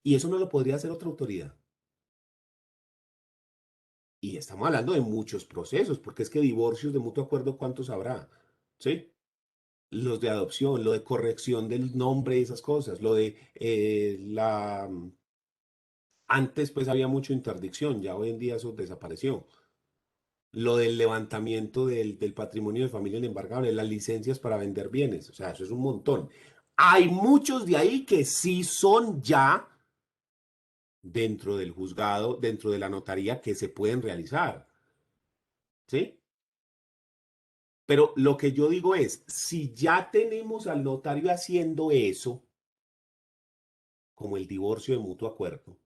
Y eso no lo podría hacer otra autoridad. Y estamos hablando de muchos procesos, porque es que divorcios de mutuo acuerdo, ¿cuántos habrá? ¿Sí? Los de adopción, lo de corrección del nombre y esas cosas, lo de Antes pues había mucha interdicción, ya hoy en día eso desapareció. Lo del levantamiento del patrimonio de familia inembargable, las licencias para vender bienes, o sea, eso es un montón. Hay muchos de ahí que sí son ya dentro del juzgado, dentro de la notaría, que se pueden realizar, ¿sí? Pero lo que yo digo es, si ya tenemos al notario haciendo eso, como el divorcio de mutuo acuerdo,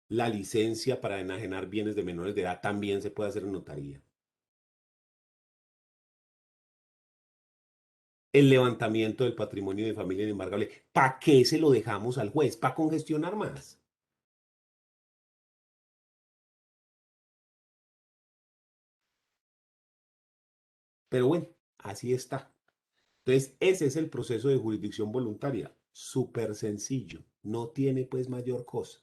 la licencia para enajenar bienes de menores de edad también se puede hacer en notaría. El levantamiento del patrimonio de familia inembargable, ¿para qué se lo dejamos al juez? ¿Para congestionar más? Pero bueno, así está. Entonces, ese es el proceso de jurisdicción voluntaria. Súper sencillo. No tiene pues mayor cosa.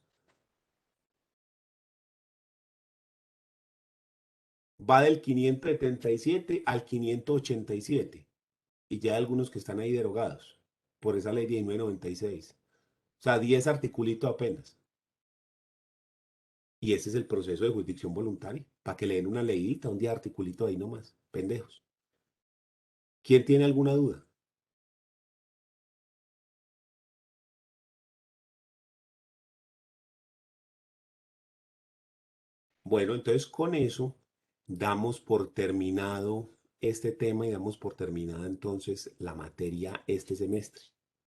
Va del 577 al 587. Y ya hay algunos que están ahí derogados por esa ley 1996. O sea, 10 articulitos apenas. Y ese es el proceso de jurisdicción voluntaria. Para que le den una leidita, un día articulito ahí nomás. Pendejos. ¿Quién tiene alguna duda? Bueno, entonces con eso damos por terminado este tema y damos por terminada entonces la materia este semestre.